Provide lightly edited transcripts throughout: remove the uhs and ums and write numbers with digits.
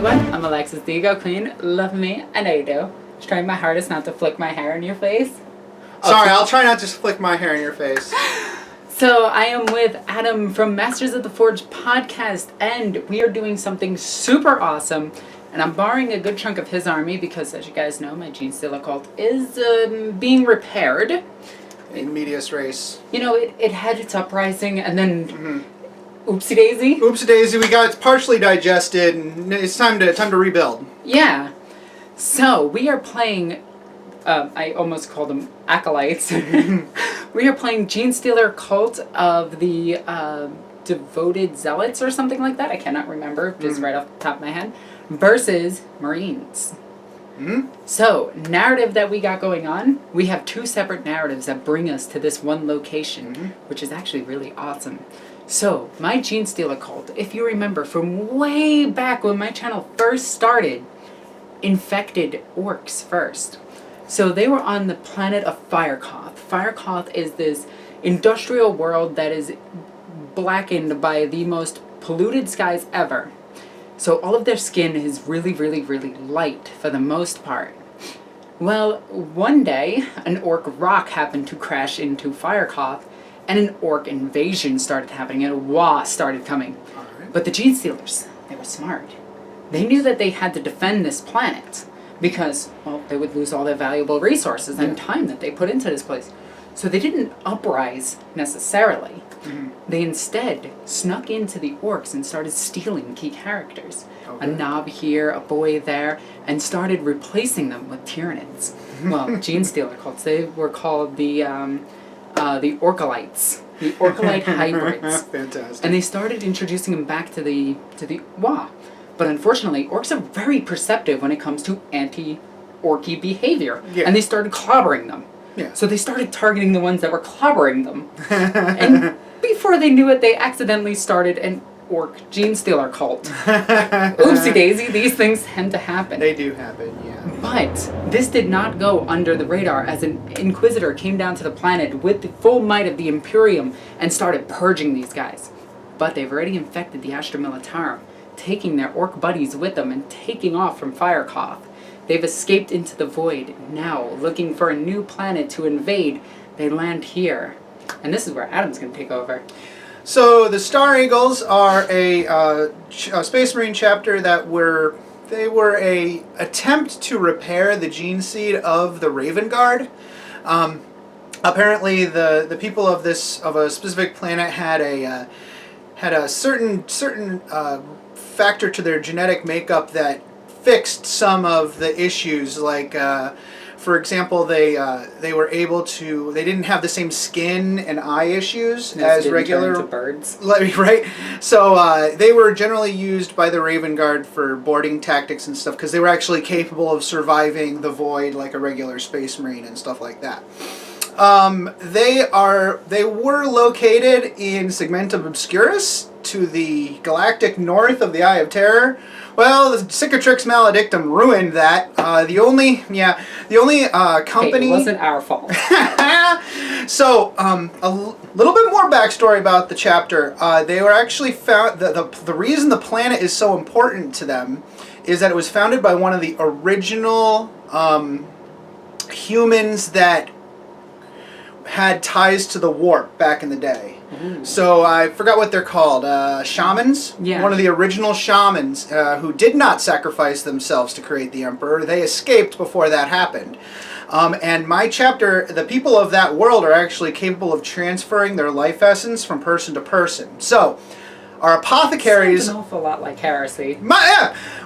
Everyone, I'm Alexis, the Ego Queen. Love me, I know you do. Just trying my hardest not to flick my hair in your face. Sorry, I'll try not to flick my hair in your face. So I am with Adam from Masters of the Forge podcast, and we are doing something super awesome. And I'm borrowing a good chunk of his army because, as you guys know, my Genestealer cult is being repaired. In medias res. You know, it had its uprising, and then oopsie daisy. Oopsie daisy, we got it partially digested, and it's time to rebuild. Yeah. So we are playing. I almost called them acolytes. We are playing Genestealer Cult of the Devoted Zealots or something like that. I cannot remember, just right off the top of my head. Versus Marines. So, narrative that we got going on, we have two separate narratives that bring us to this one location, which is actually really awesome. So, my Genestealer Cult, if you remember from way back when my channel first started, infected Orks first. So they were on the planet of Firekoth. Firekoth is this industrial world that is blackened by the most polluted skies ever. So all of their skin is really, really, really light for the most part. Well, one day, an orc rock happened to crash into Firekoth, and an orc invasion started happening, and a Waaagh started coming. But the Genestealers, they were smart. They knew that they had to defend this planet because, well, they would lose all their valuable resources and time that they put into this place. So they didn't uprise necessarily. They instead snuck into the orcs and started stealing key characters. A knob here, a boy there, and started replacing them with Tyranids. Well, Genestealer cults. They were called the Orkalites. The Orkalite hybrids. Fantastic. And they started introducing them back to the Waaagh. But unfortunately, orcs are very perceptive when it comes to anti-orky behavior. Yeah. And they started clobbering them. Yeah. So they started targeting the ones that were clobbering them. And before they knew it, they accidentally started an orc Genestealer cult. Oopsie daisy, these things tend to happen. They do happen, yeah. But this did not go under the radar as an Inquisitor came down to the planet with the full might of the Imperium and started purging these guys. But they've already infected the Astra Militarum, taking their orc buddies with them and taking off from Firekoth. They've escaped into the void. Now, looking for a new planet to invade, they land here. And this is where Adam's going to take over. So the Star Eagles are a Space Marine chapter that were a attempt to repair the gene seed of the Raven Guard. Apparently, the people of a specific planet had a certain factor to their genetic makeup that fixed some of the issues, like for example, they didn't have the same skin and eye issues as regular turn into birds. Right? So they were generally used by the Raven Guard for boarding tactics and stuff because they were actually capable of surviving the void like a regular Space Marine and stuff like that. They were located in Segmentum Obscurus to the galactic north of the Eye of Terror. Well, the Cicatrix Maledictum ruined that. The only company. Hey, it wasn't our fault. So, a little bit more backstory about the chapter. They were actually found. The reason the planet is so important to them is that it was founded by one of the original humans that had ties to the warp back in the day. So I forgot what they're called. Shamans? Yeah. One of the original shamans who did not sacrifice themselves to create the Emperor. They escaped before that happened. And my chapter, the people of that world are actually capable of transferring their life essence from person to person. So, our apothecaries... Sounds an awful lot like heresy.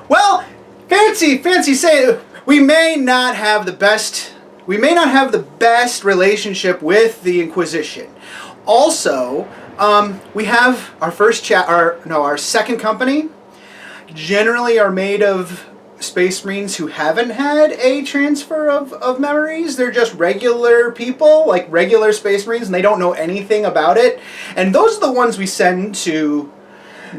Well, fancy say we may not have the best relationship with the Inquisition. Also, we have our second company generally are made of Space Marines who haven't had a transfer of memories. They're just regular people, like regular Space Marines, and they don't know anything about it. And those are the ones we send to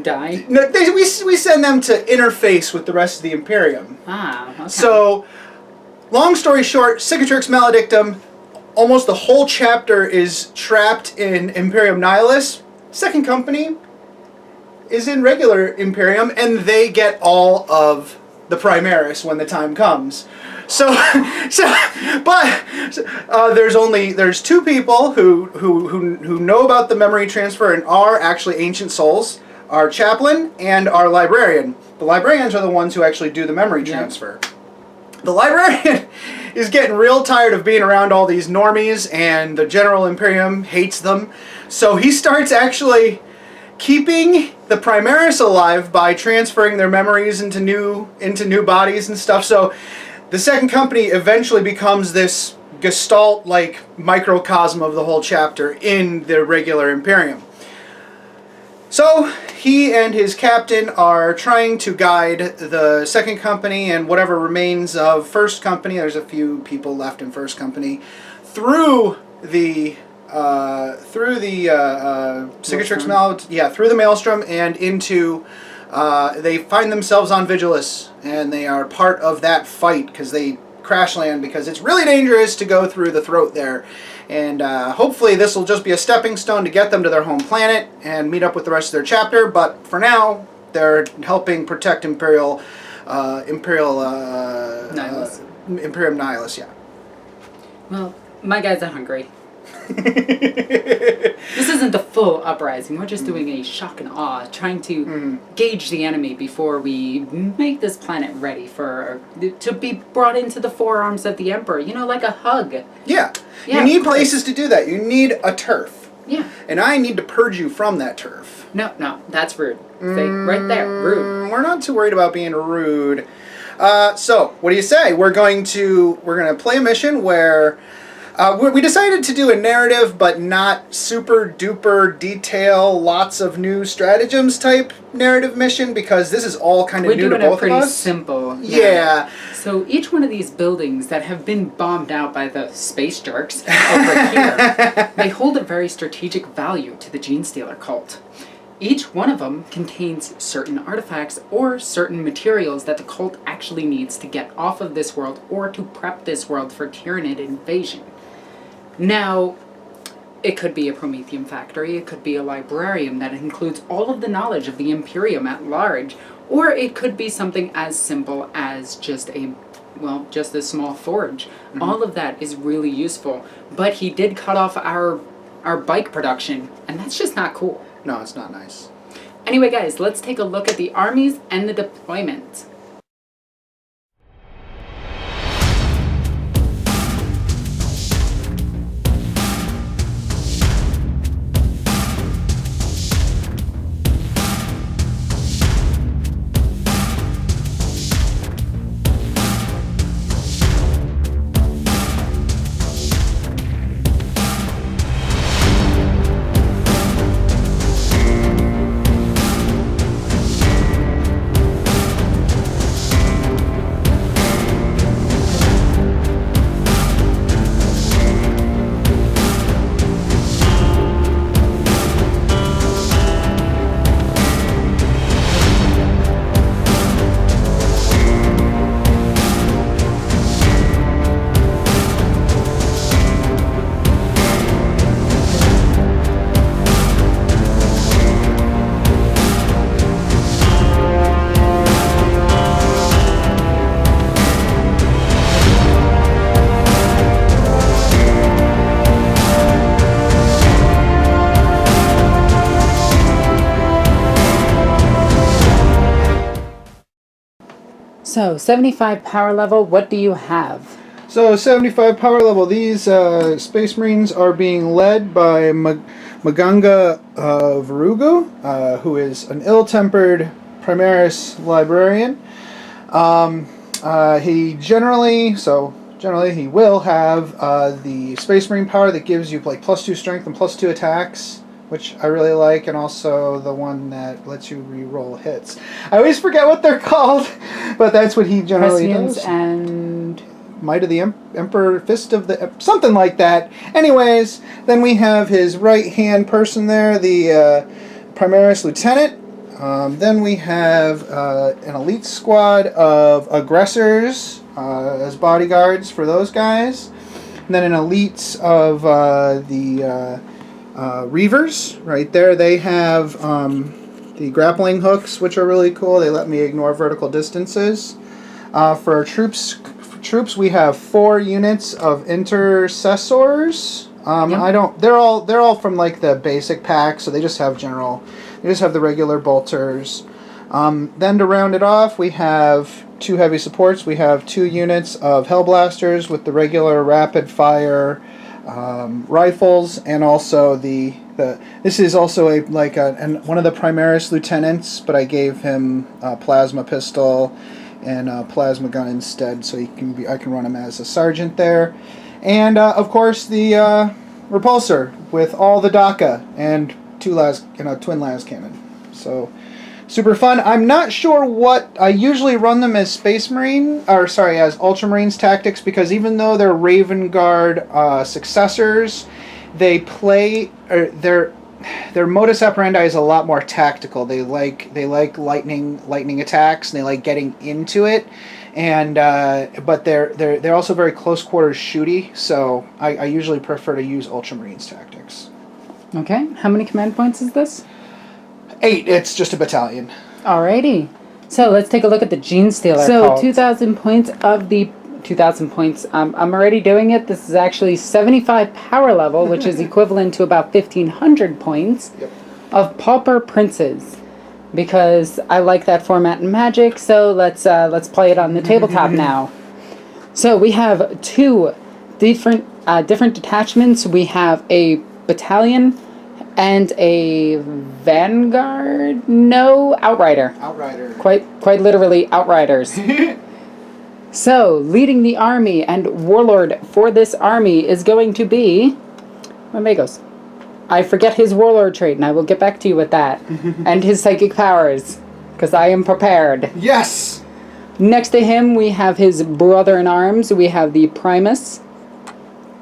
die. No, we send them to interface with the rest of the Imperium. Ah, okay. So, long story short, Cicatrix Maledictum, almost the whole chapter is trapped in Imperium Nihilus. Second company, is in regular Imperium, and they get all of the Primaris when the time comes. There's two people who know about the memory transfer and are actually ancient souls. Our chaplain and our librarian. The librarians are the ones who actually do the memory transfer. The librarian is getting real tired of being around all these normies, and the General Imperium hates them. So he starts actually keeping the Primaris alive by transferring their memories into new bodies and stuff. So the second company eventually becomes this Gestalt-like microcosm of the whole chapter in the regular Imperium. So he and his captain are trying to guide the second company and whatever remains of first company, there's a few people left in first company, through the Cicatrix through the Maelstrom and into they find themselves on Vigilus, and they are part of that fight because they crash land because it's really dangerous to go through the throat there. And hopefully this will just be a stepping stone to get them to their home planet and meet up with the rest of their chapter. But for now, they're helping protect Imperium Nihilus, yeah. Well, my guys are hungry. This isn't the full uprising. We're just doing a shock and awe, trying to gauge the enemy before we make this planet ready to be brought into the forearms of the Emperor. You know, like a hug. Yeah. You need places to do that. You need a turf. Yeah. And I need to purge you from that turf. No, that's rude. Right there, rude. We're not too worried about being rude. So, what do you say? We're going to play a mission where we decided to do a narrative, but not super duper detail, lots of new stratagems type narrative mission, because this is all kind of new to both of us. We're doing it pretty simple. Yeah. So each one of these buildings that have been bombed out by the space jerks over here, they hold a very strategic value to the Genestealer cult. Each one of them contains certain artifacts or certain materials that the cult actually needs to get off of this world or to prep this world for Tyranid invasion. Now, it could be a Promethean factory, it could be a librarium that includes all of the knowledge of the Imperium at large, or it could be something as simple as just a small forge. All of that is really useful, but he did cut off our bike production, and that's just not cool. No, it's not nice. Anyway, guys, let's take a look at the armies and the deployment. So, 75 power level, what do you have? So, 75 power level, these Space Marines are being led by Maganga Varugu, who is an ill-tempered Primaris librarian. He generally he will have the Space Marine power that gives you like +2 strength and +2 attacks, which I really like, and also the one that lets you re-roll hits. I always forget what they're called, but that's what he generally does. And Might of the Emperor, Fist of the... something like that. Anyways, then we have his right-hand person there, the Primaris Lieutenant. Then we have an elite squad of aggressors as bodyguards for those guys. And then an elite of the Reavers right there. They have the grappling hooks, which are really cool. They let me ignore vertical distances. For troops, we have 4 units of intercessors. Yep. They're all from like the basic pack, so they just have the regular bolters. Then to round it off, we have 2 heavy supports. We have 2 units of Hellblasters with the regular rapid fire rifles, and also this is also one of the Primaris lieutenants, but I gave him a plasma pistol and a plasma gun instead, so I can run him as a sergeant there. And of course the repulsor with all the DACA and twin las cannon. So super fun. I'm not sure what I usually run them as as Ultramarines tactics, because even though they're Raven Guard successors, they play their modus operandi is a lot more tactical. They like lightning attacks, and they like getting into it. And but they're also very close quarters shooty, so I usually prefer to use Ultramarines tactics. Okay, how many command points is this? 8. It's just a battalion. Alrighty. So let's take a look at the Genestealer. So 2,000 points of the 2,000 points. I'm already doing it. This is actually 75 power level, which is equivalent to about 1,500 points of Pauper Princes. Because I like that format in Magic, so let's play it on the tabletop now. So we have 2 different detachments. We have a battalion and a vanguard. No, outrider. Outrider. Quite literally outriders. So leading the army and warlord for this army is going to be Magos. I forget his warlord trait, and I will get back to you with that. And his psychic powers, because I am prepared. Yes! Next to him, we have his brother-in-arms. We have the Primus.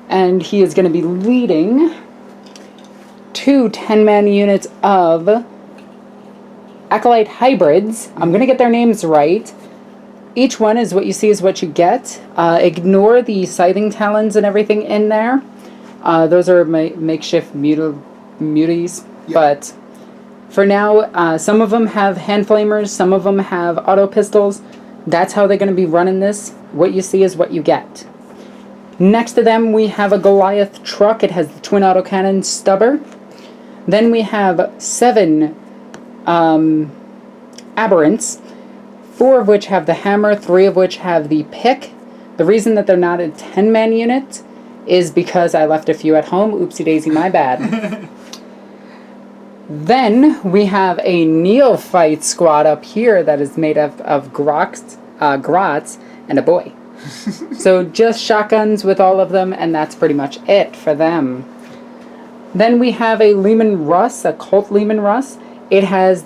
And he is going to be leading 2 10-man units of Acolyte Hybrids. I'm going to get their names right. Each one is what you see is what you get. Ignore the Scything Talons and everything in there. Those are makeshift muties, but for now, some of them have hand flamers, some of them have auto pistols. That's how they're going to be running this. What you see is what you get. Next to them, we have a Goliath truck. It has the twin autocannon stubber. Then we have 7 aberrants, 4 of which have the hammer, 3 of which have the pick. The reason that they're not a 10-man unit is because I left a few at home. Oopsie daisy, my bad. Then we have a neophyte squad up here that is made of grots and a boy. So just shotguns with all of them, and that's pretty much it for them. Then we have a Leman Russ, a Cult Leman Russ. It has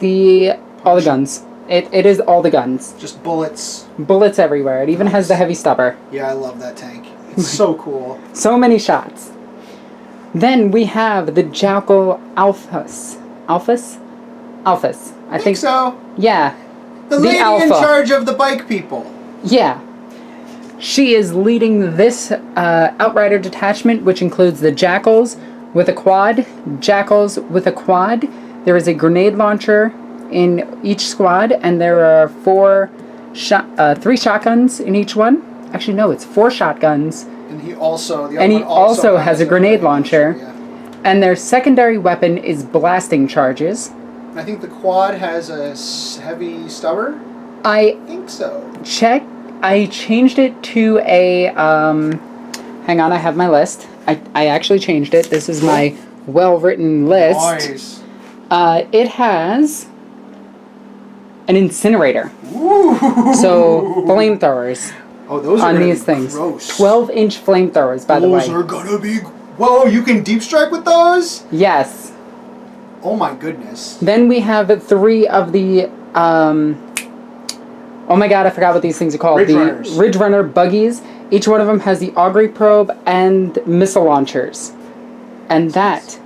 all the guns. It is all the guns. Just bullets. Bullets everywhere. It even has the heavy stubber. Yeah, I love that tank. It's so cool. So many shots. Then we have the Jackal Alphas. Alphas? I think so. Yeah. The lady Alpha. In charge of the bike people. Yeah. She is leading this Outrider detachment, which includes the Jackals with a quad, Jackals with a quad. There is a grenade launcher in each squad, and there are 3 shotguns in each one. Actually, no, it's 4 shotguns. And he also has a grenade launcher. Yeah. And their secondary weapon is blasting charges. I think the quad has a heavy stubber. I think so. I changed it to a. Hang on, I have my list. I actually changed it. This is my well-written list. Nice. It has an incinerator. Ooh. So flamethrowers. Oh, those are on these things. Gross. 12-inch flamethrowers, by the way. Those are gonna be. Whoa! You can deep strike with those? Yes. Oh my goodness. Then we have 3 of the. Oh my god! I forgot what these things are called. Ridge Runner buggies. Each one of them has the augury probe and missile launchers, and that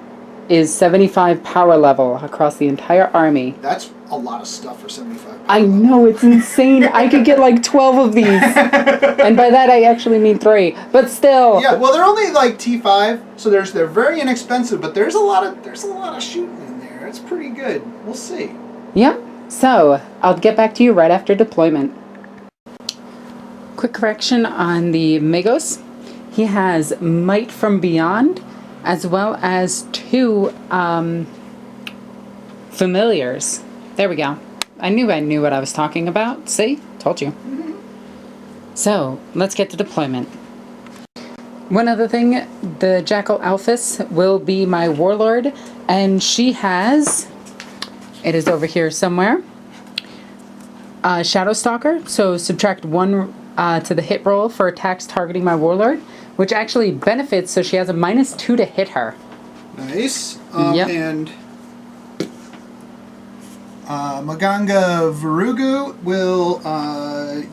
is 75 power level across the entire army. That's a lot of stuff for 75 power I know, it's insane. I could get like 12 of these. And by that I actually mean 3. But still. Yeah, well they're only like T5, so they're very inexpensive, but there's a lot of shooting in there. It's pretty good. We'll see. Yep. So, I'll get back to you right after deployment. Quick correction on the Magos. He has Might from Beyond, as well as 2 familiars. There we go. I knew what I was talking about. See? Told you. So, let's get to deployment. One other thing, the Jackal Alphys will be my warlord, and she has, it is over here somewhere, Shadow Stalker, so subtract 1 to the hit roll for attacks targeting my warlord, which actually benefits, so she has a -2 to hit her. Nice. Yep. And Maganga Varugu will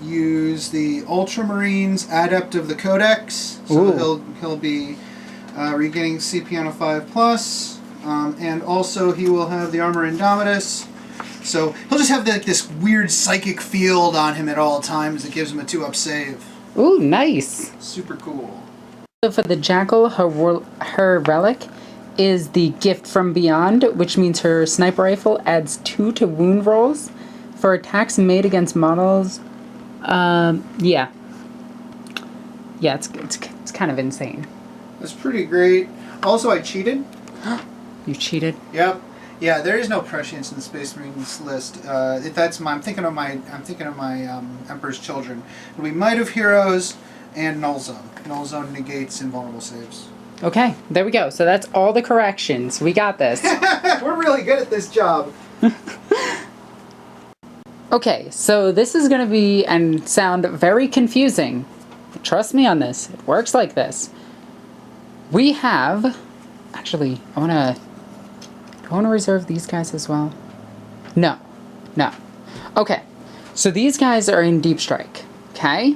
use the Ultramarines Adept of the Codex. So he'll be regaining CP on a 5+. And also he will have the Armor Indomitus. So he'll just have this weird psychic field on him at all times that gives him a 2-up save. Ooh, nice. Super cool. So for the Jackal, her relic is the Gift from Beyond, which means her sniper rifle adds 2 to wound rolls for attacks made against models. Yeah, it's kind of insane. That's pretty great. Also, I cheated. You cheated? Yep. Yeah, there is no prescience in the Space Marines list. If that's I'm thinking of my Emperor's Children. It'll be Might of Heroes and Null Zone. Null Zone negates invulnerable saves. Okay, there we go. So that's all the corrections. We got this. We're really good at this job. Okay, so this is going to be and sound very confusing. Trust me on this. It works like this. We have... Actually, I want to reserve these guys as well. No. Okay, so these guys are in Deep Strike, okay?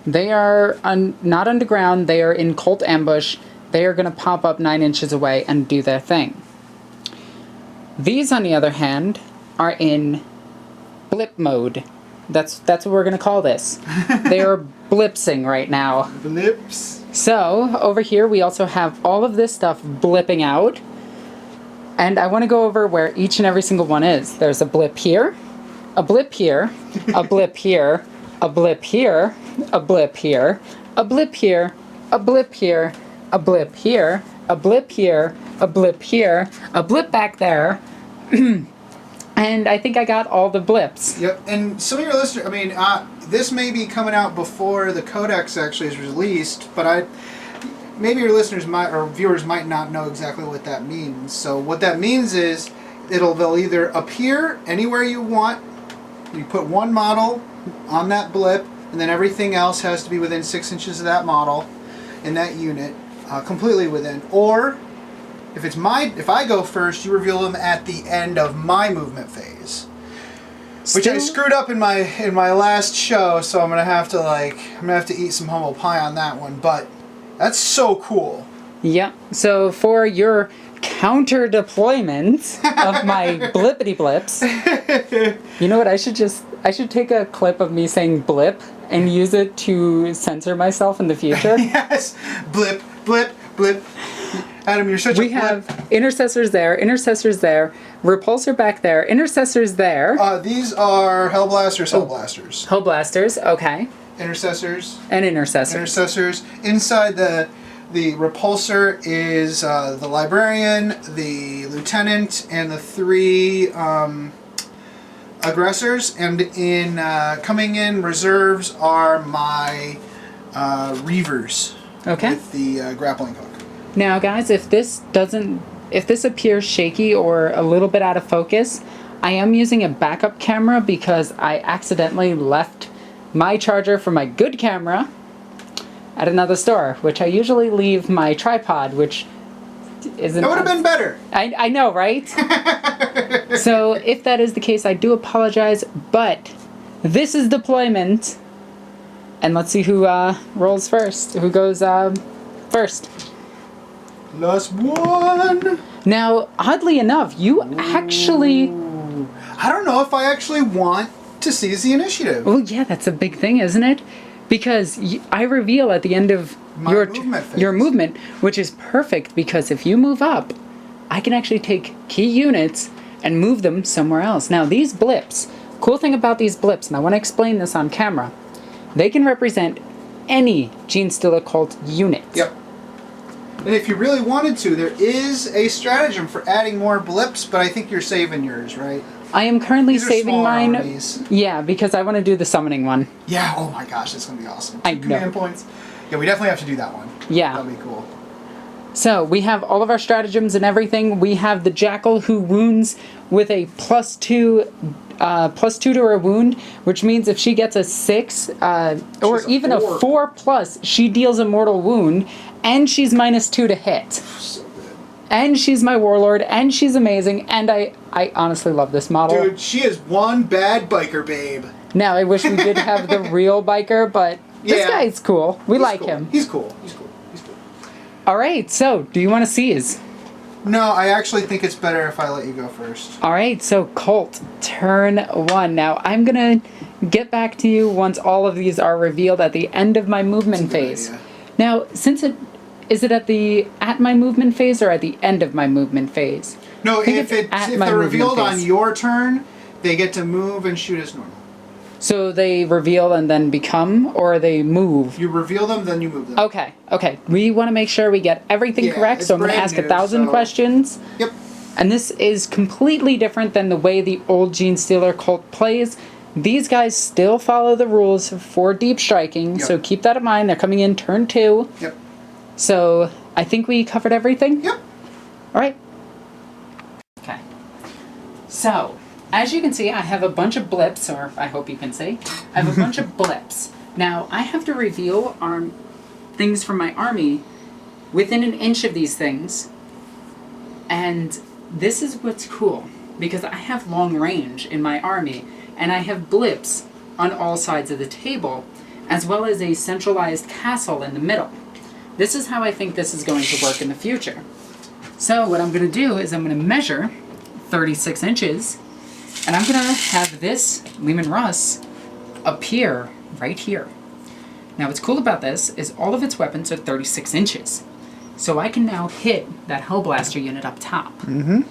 They are not underground. They are in Cult Ambush. They are going to pop up 9 inches away and do their thing. These, on the other hand, are in blip mode. That's what we're going to call this. They are blipsing right now. Blips. So, over here we also have all of this stuff blipping out. And I want to go over where each and every single one is. There's a blip here, a blip here, a blip here, a blip here, a blip here, a blip here, a blip here, a blip here, a blip here, a blip here, a blip back there. And I think I got all the blips. Yep, and some of your listeners, this may be coming out before the Codex actually is released, but maybe your listeners or viewers might not know exactly what that means. So what that means is they'll either appear anywhere you want. You put one model on that blip, and then everything else has to be within 6 inches of that model in that unit, completely within. Or if I go first, you reveal them at the end of my movement phase, which I screwed up in my last show. So I'm gonna have to eat some humble pie on that one. But that's so cool. Yeah. So for your counter deployment of my blippity blips, you know what? I should take a clip of me saying blip and use it to censor myself in the future. Yes. Blip, blip, blip. Adam, you're such a blip. We have intercessors there, repulsor back there, intercessors there. These are Hellblasters. Hellblasters, okay. Intercessors. And intercessors. Intercessors. Inside the repulsor is the librarian, the lieutenant, and the 3 aggressors. And in coming in reserves are my reavers. Okay. With the grappling hook. Now, guys, if this appears shaky or a little bit out of focus, I am using a backup camera because I accidentally left my charger for my good camera at another store, which I usually leave my tripod, which isn't... That would have been better. I know, right? So, if that is the case, I do apologize, but this is deployment. And let's see who rolls first. Who goes first. Last one. Now, oddly enough, you actually... I don't know if I actually want to seize the initiative. Oh, yeah, that's a big thing, isn't it? Because I reveal at the end of your movement, which is perfect, because if you move up, I can actually take key units and move them somewhere else. Now, these blips, cool thing about these blips, and I want to explain this on camera, they can represent any Genestealer cult unit. Yep. And if you really wanted to, there is a stratagem for adding more blips, but I think you're saving yours, right? I am currently These are saving smaller mine. armies. Yeah, because I want to do the summoning one. Yeah, oh my gosh, that's going to be awesome. I 2 know. command points. Yeah, we definitely have to do that one. Yeah. That'll be cool. So, we have all of our stratagems and everything. We have the Jackal who wounds with a +2 to her wound, which means if she gets a 6, or She's a even 4. a 4+, she deals a mortal wound, and she's -2 to hit. So good. And she's my warlord, and she's amazing, and I honestly love this model. Dude, she is one bad biker babe. Now, I wish we did have the real biker, but this Yeah. guy's cool. We He's like cool. him. He's cool. He's cool. He's cool. Alright, so, do you want to seize? No, I actually think it's better if I let you go first. Alright, so Colt, turn 1. Now, I'm gonna get back to you once all of these are revealed at the end of my movement That's a good phase. idea. Now, since is it at my movement phase or at the end of my movement phase? No, I think if it's at my they're movement revealed on phase. your turn, they get to move and shoot as normal. So they reveal and then become, or they move? You reveal them, then you move them. Okay. We want to make sure we get everything Yeah, correct, it's so I'm going to brand ask new, 1,000 so- questions. Yep. And this is completely different than the way the old Genestealer cult plays. These guys still follow the rules for deep striking, Yep. so keep that in mind. They're coming in turn 2. Yep. So I think we covered everything? Yep. Alright. Okay. So, as you can see, I have a bunch of blips, or I hope you can see. I have a bunch of blips. Now, I have to reveal things from my army within an inch of these things. And this is what's cool, because I have long range in my army, and I have blips on all sides of the table, as well as a centralized castle in the middle. This is how I think this is going to work in the future. So what I'm going to do is I'm going to measure 36 inches, and I'm going to have this Leman Russ appear right here. Now what's cool about this is all of its weapons are 36 inches. So I can now hit that Hellblaster unit up top. Mm-hmm.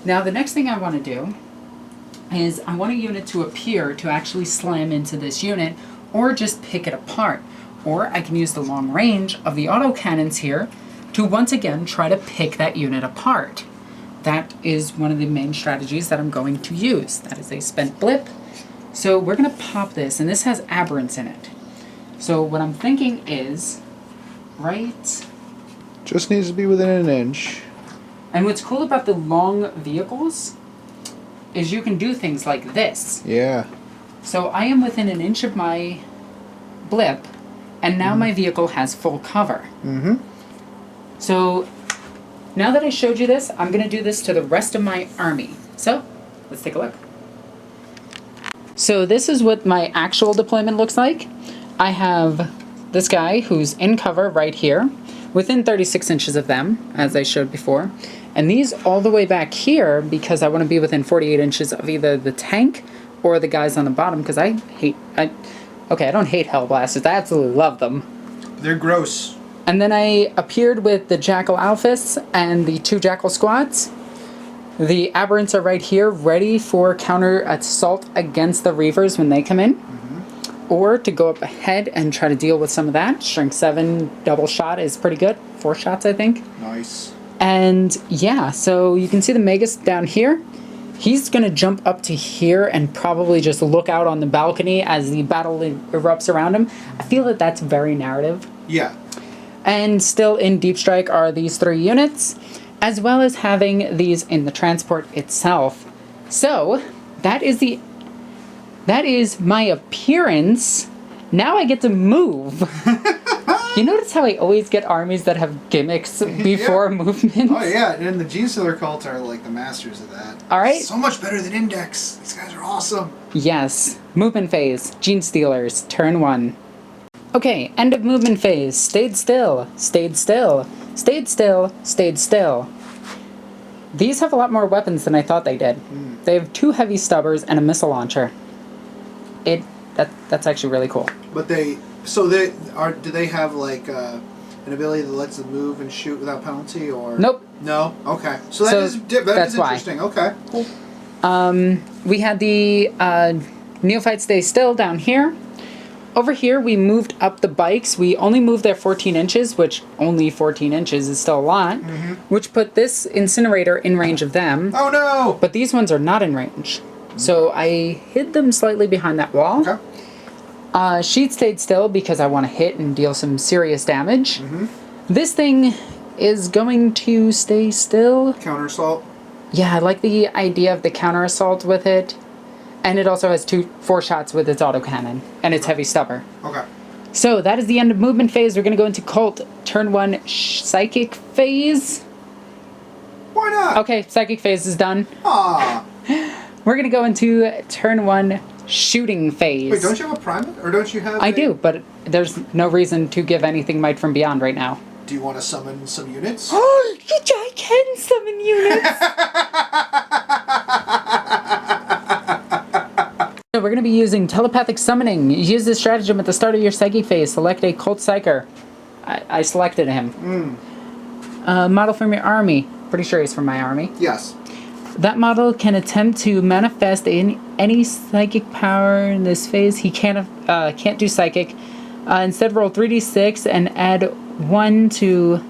Now the next thing I want to do is I want a unit to appear to actually slam into this unit, or just pick it apart. Or I can use the long range of the autocannons here to once again try to pick that unit apart. That is one of the main strategies that I'm going to use. That is a spent blip. So we're going to pop this, and this has aberrants in it. So what I'm thinking is, right... Just needs to be within an inch. And what's cool about the long vehicles is you can do things like this. Yeah. So I am within an inch of my blip, and now my vehicle has full cover. Mm-hmm. So now that I showed you this, I'm going to do this to the rest of my army. So let's take a look. So this is what my actual deployment looks like. I have this guy who's in cover right here, within 36 inches of them, as I showed before. And these all the way back here, because I want to be within 48 inches of either the tank or the guys on the bottom, because I don't hate Hellblasters, I absolutely love them. They're gross. And then I appeared with the Jackal Alphas and the 2 Jackal squads. The Aberrants are right here, ready for counter assault against the Reavers when they come in. Or to go up ahead and try to deal with some of that. Strength 7 double shot is pretty good. 4 shots, I think. Nice. And yeah, so you can see the Magus down here. He's going to jump up to here and probably just look out on the balcony as the battle erupts around him. I feel that that's very narrative. Yeah. And still in Deep Strike are these 3 units, as well as having these in the transport itself. So, that is my appearance. Now I get to move. You notice how I always get armies that have gimmicks before movements? Oh yeah, and the Genestealer cult are like the masters of that. Alright. So much better than Index. These guys are awesome. Yes. Movement phase. Genestealers. Turn 1. Okay, end of movement phase. Stayed still. Stayed still. Stayed still. Stayed still. These have a lot more weapons than I thought they did. They have 2 heavy stubbers and a missile launcher. That's actually really cool. But do they have like an an ability that lets them move and shoot without penalty, or Nope. No. Okay. So that is interesting. Why. Okay. Cool. We had the neophytes stay still down here. Over here, we moved up the bikes. We only moved there 14 inches, which only 14 inches is still a lot, which put this incinerator in range of them. Oh, no! But these ones are not in range. So I hid them slightly behind that wall. Okay. Sheet stayed still because I want to hit and deal some serious damage. This thing is going to stay still. Counter assault? Yeah, I like the idea of the counter assault with it. And it also has 4 shots with its autocannon and its heavy stubber. Okay. So that is the end of movement phase. We're going to go into cult. Turn 1 psychic phase. Why not? Okay, psychic phase is done. Aww. We're going to go into turn 1 shooting phase. Wait, don't you have a primate? Or don't you have I do, but there's no reason to give anything Might from Beyond right now. Do you want to summon some units? Oh, I can summon units! So we're going to be using telepathic summoning. Use this stratagem at the start of your psychic phase. Select a cult psyker. I selected him. Model from your army. Pretty sure he's from my army. Yes. That model can attempt to manifest any psychic power in this phase. He can't do psychic. Instead, roll 3d6 and add 1 to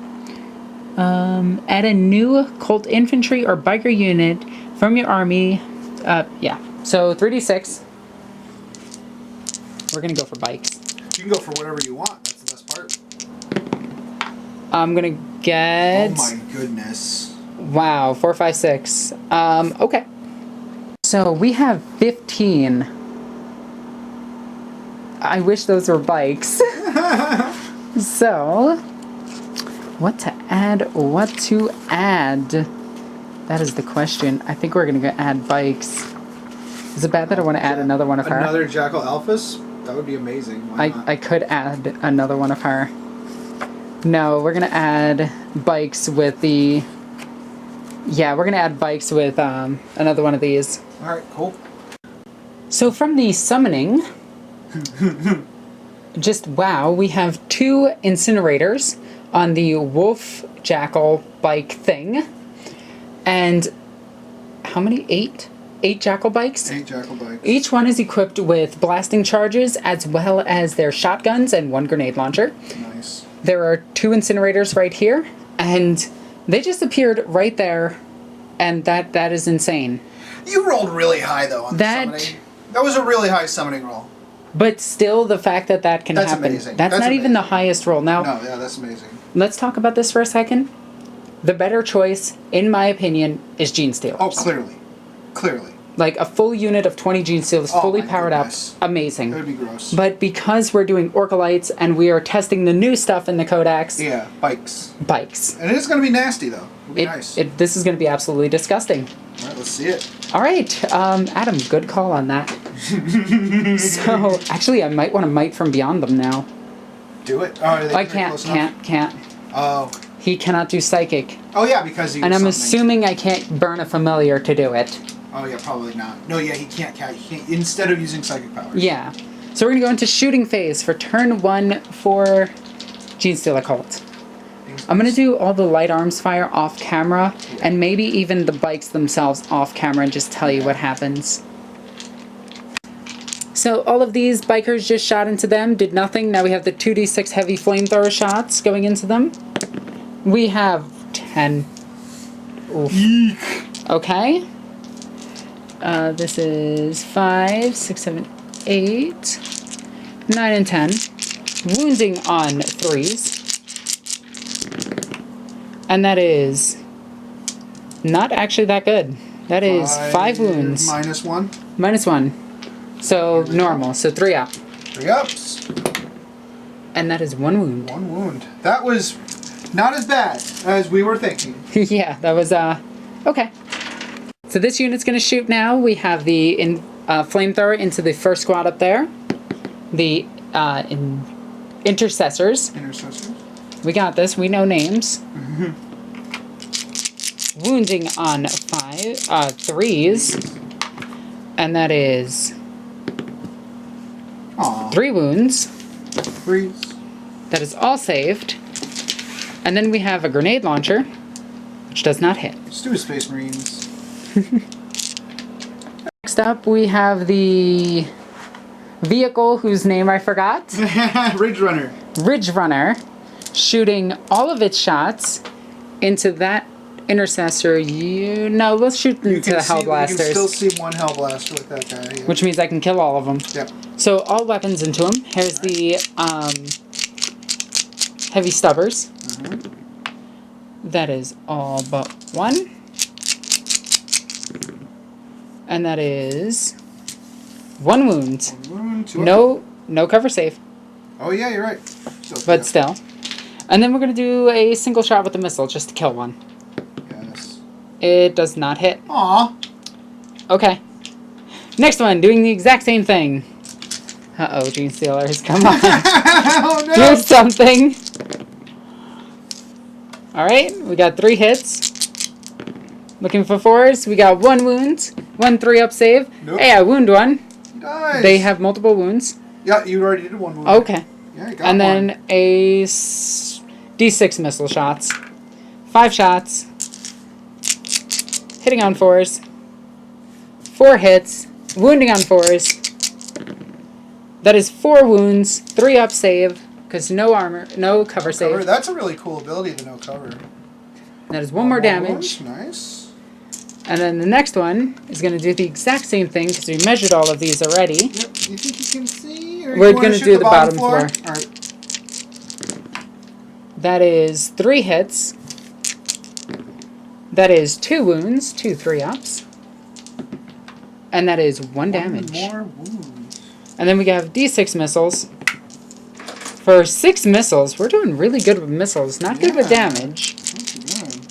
add a new cult infantry or biker unit from your army. Yeah. So 3d6. We're going to go for bikes. You can go for whatever you want. That's the best part. I'm going to get... Oh my goodness. Wow. 4, 5, 6. Okay. So we have 15. I wish those were bikes. So, what to add? That is the question. I think we're going to add bikes. Is it bad that I want to add another one of her? Another Jackal Alphas? That would be amazing. Why not? I could add another one of her. No, we're going to add bikes with the... Yeah, we're going to add bikes with another one of these. Alright, cool. So from the summoning... Just wow, we have 2 incinerators on the wolf jackal bike thing. And how many? 8 jackal bikes? 8 jackal bikes. Each one is equipped with blasting charges as well as their shotguns and 1 grenade launcher. Nice. There are 2 incinerators right here, and they just appeared right there, and that is insane. You rolled really high though on the summoning. That was a really high summoning roll. But still, the fact that can that's happen. Amazing. That's not amazing. Even the highest roll. Now, no, yeah, that's amazing. Let's talk about this for a second. The better choice, in my opinion, is Genestealers. Oh, clearly. Clearly. Like a full unit of 20 Genestealers, fully powered up. Amazing. That would be gross. But because we're doing Orkalites and we are testing the new stuff in the Codex... Yeah, bikes. Bikes. And it is going to be nasty, though. It'll be nice. This is going to be absolutely disgusting. All right, let's see it. All right, Adam, good call on that. So, actually, I might want to Might from Beyond them now. Do it. Oh, I can't. Oh. He cannot do Psychic. Oh, yeah, because he was And I'm something. assuming I can't burn a familiar to do it. Oh, yeah, probably not. No, yeah, he can't instead of using psychic powers. Yeah. So we're going to go into shooting phase for turn 1 for Genestealer Cult. I'm going to do all the light arms fire off camera, and maybe even the bikes themselves off camera and just tell you what happens. So all of these bikers just shot into them, did nothing. Now we have the 2d6 heavy flamethrower shots going into them. We have 10. Oof. Eek. Okay. This is 5, 6, 7, 8, 9, and 10. Wounding on 3s. And that is not actually that good. That is 5 wounds. Minus 1? Minus 1. So normal. So 3 up. 3 ups. And that is 1 wound. 1 wound. That was not as bad as we were thinking. Yeah, that was, okay. So this unit's going to shoot now. We have the flamethrower into the first squad up there. The intercessors. Intercessors. We got this. We know names. Wounding on 3s. And that is... Aww. 3 wounds. 3s. That is all saved. And then we have a grenade launcher, which does not hit. Let's do Space Marines. Next up, we have the vehicle whose name I forgot. Ridge Runner. Ridge Runner, shooting all of its shots into that intercessor. No, let's shoot into the Hellblasters. You can still see one Hellblaster with that guy. Yeah. Which means I can kill all of them. Yep. So all weapons into him. Here's the heavy stubbers. Mm-hmm. That is all but one. And that is one wound. One wound, two. No cover save. Oh yeah, you're right. But still. And then we're going to do a single shot with the missile just to kill one. Yes. It does not hit. Aw. Okay. Next one, doing the exact same thing. Uh-oh, Genestealers, come on. Oh no! Do something. Alright, we got 3 hits. Looking for 4s. We got 1 wound. 1 3-up save. Nope. Hey, I wound one. Nice. They have multiple wounds. Yeah, you already did 1 wound. Okay. Yeah, you got and one. then a D6 missile shots. 5 shots. Hitting on 4s. 4 hits. Wounding on 4s. That is 4 wounds. 3-up save. Because no armor, no cover save. That's a really cool ability, the no cover. That is 1 more damage. Nice. And then the next one is going to do the exact same thing because we measured all of these already. Yep. You think you can see? Or We're going to do the bottom floor. All right. That is 3 hits. That is 2 wounds, 2 3-ups. And that is 1 damage. 1 more wound. And then we have D6 missiles. For 6 missiles, we're doing really good with missiles. Not good with damage.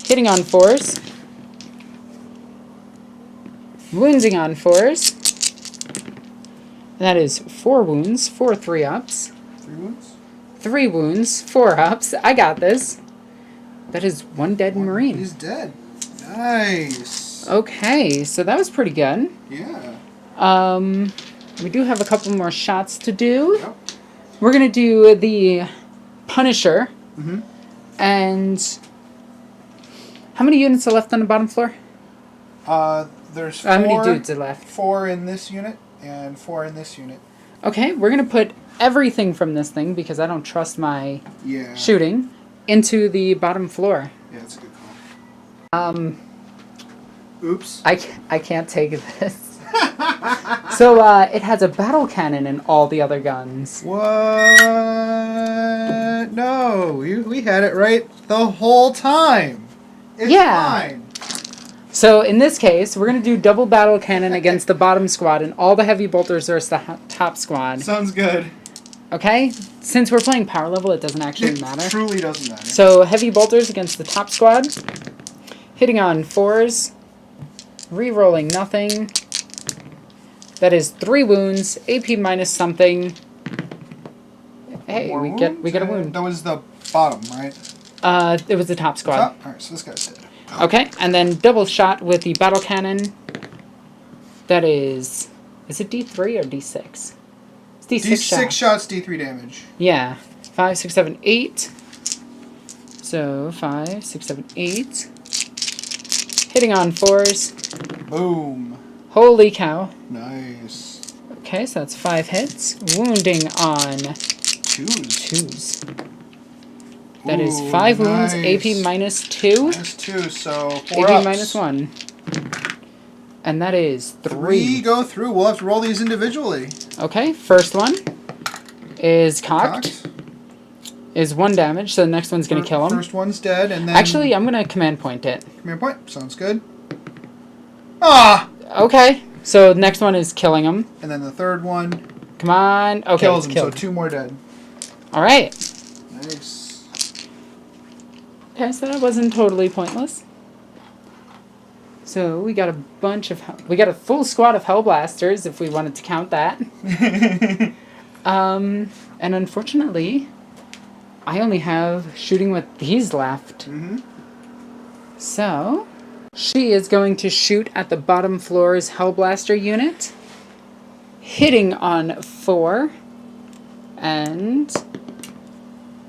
Hitting on 4s. Wounding on 4s. And that is 4 wounds, 4 3-ups. 3 wounds? 3 wounds, 4-ups. I got this. That is 1 dead Marine. He's dead. Nice. Okay, so that was pretty good. Yeah. We do have a couple more shots to do. Yep. We're going to do the Punisher. Mm-hmm. And how many units are left on the bottom floor? There's 4. How many dudes are left? 4 in this unit and 4 in this unit. Okay, we're going to put everything from this thing, because I don't trust my shooting, into the bottom floor. Yeah, that's a good call. Oops. I can't take this. So, it has a battle cannon and all the other guns. What? No, we had it right the whole time. It's fine. So, in this case, we're going to do double battle cannon against the bottom squad, and all the heavy bolters versus the top squad. Sounds good. Okay? Since we're playing power level, it doesn't actually matter. It truly doesn't matter. So, heavy bolters against the top squad. Hitting on 4s. Re-rolling nothing. That is 3 wounds. AP minus something. Hey, we get a wound. That was the bottom, right? It was the top squad. Top? Alright, so this guy's dead. Okay, and then double shot with the battle cannon. That is it D3 or D6? It's D6 shots, D3 damage. Yeah. 5, 6, 7, 8. So 5, 6, 7, 8. Hitting on 4s. Boom. Holy cow. Nice. Okay, so that's 5 hits. Wounding on 2s. That is 5 wounds, AP minus 2. Minus 2, so 4 AP ups. minus 1. And that is 3. 3 go through. We'll have to roll these individually. Okay, first one is cocked. Is 1 damage, so the next one's going to kill him. First one's dead, and then... Actually, I'm going to command point it. Command point? Sounds good. Ah! Okay, so the next one is killing him. And then the third one... Come on. Okay, kills him, killed. so 2 more dead. Alright. Nice. Okay, so that wasn't totally pointless. So we got a full squad of Hellblasters, if we wanted to count that. And unfortunately, I only have shooting with these left. Mm-hmm. So, she is going to shoot at the bottom floor's Hellblaster unit, hitting on 4,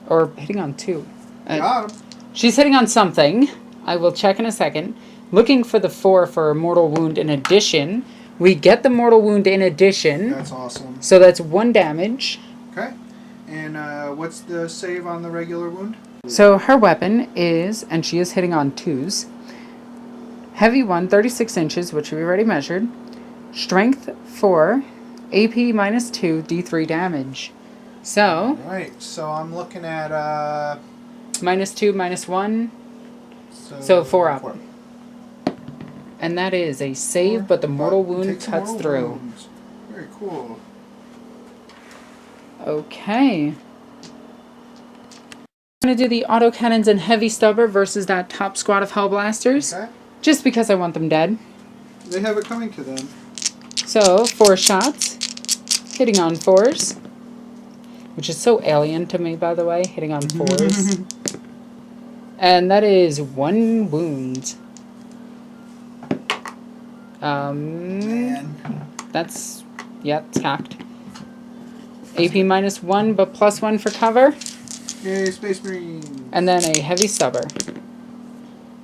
or hitting on 2. Got him. She's hitting on something. I will check in a second. Looking for the 4 for a mortal wound in addition. We get the mortal wound in addition. That's awesome. So that's 1 damage. Okay. And what's the save on the regular wound? So her weapon is, and she is hitting on 2s. Heavy 1, 36 inches, which we already measured. Strength 4, AP minus 2, D3 damage. So. Right. So I'm looking at minus 2, minus 1. So 4 up. 4. And that is a save, but the mortal wound cuts through. Wounds. Very cool. Okay. I'm going to do the autocannons and heavy stubber versus that top squad of Hellblasters. Okay. Just because I want them dead. They have it coming to them. So, 4 shots. Hitting on 4s. Which is so alien to me, by the way. Hitting on 4s. And that is 1 wound. Man. That's, yeah, it's hacked. AP minus 1, but plus 1 for cover. Yay, Space Marines. And then a heavy stubber.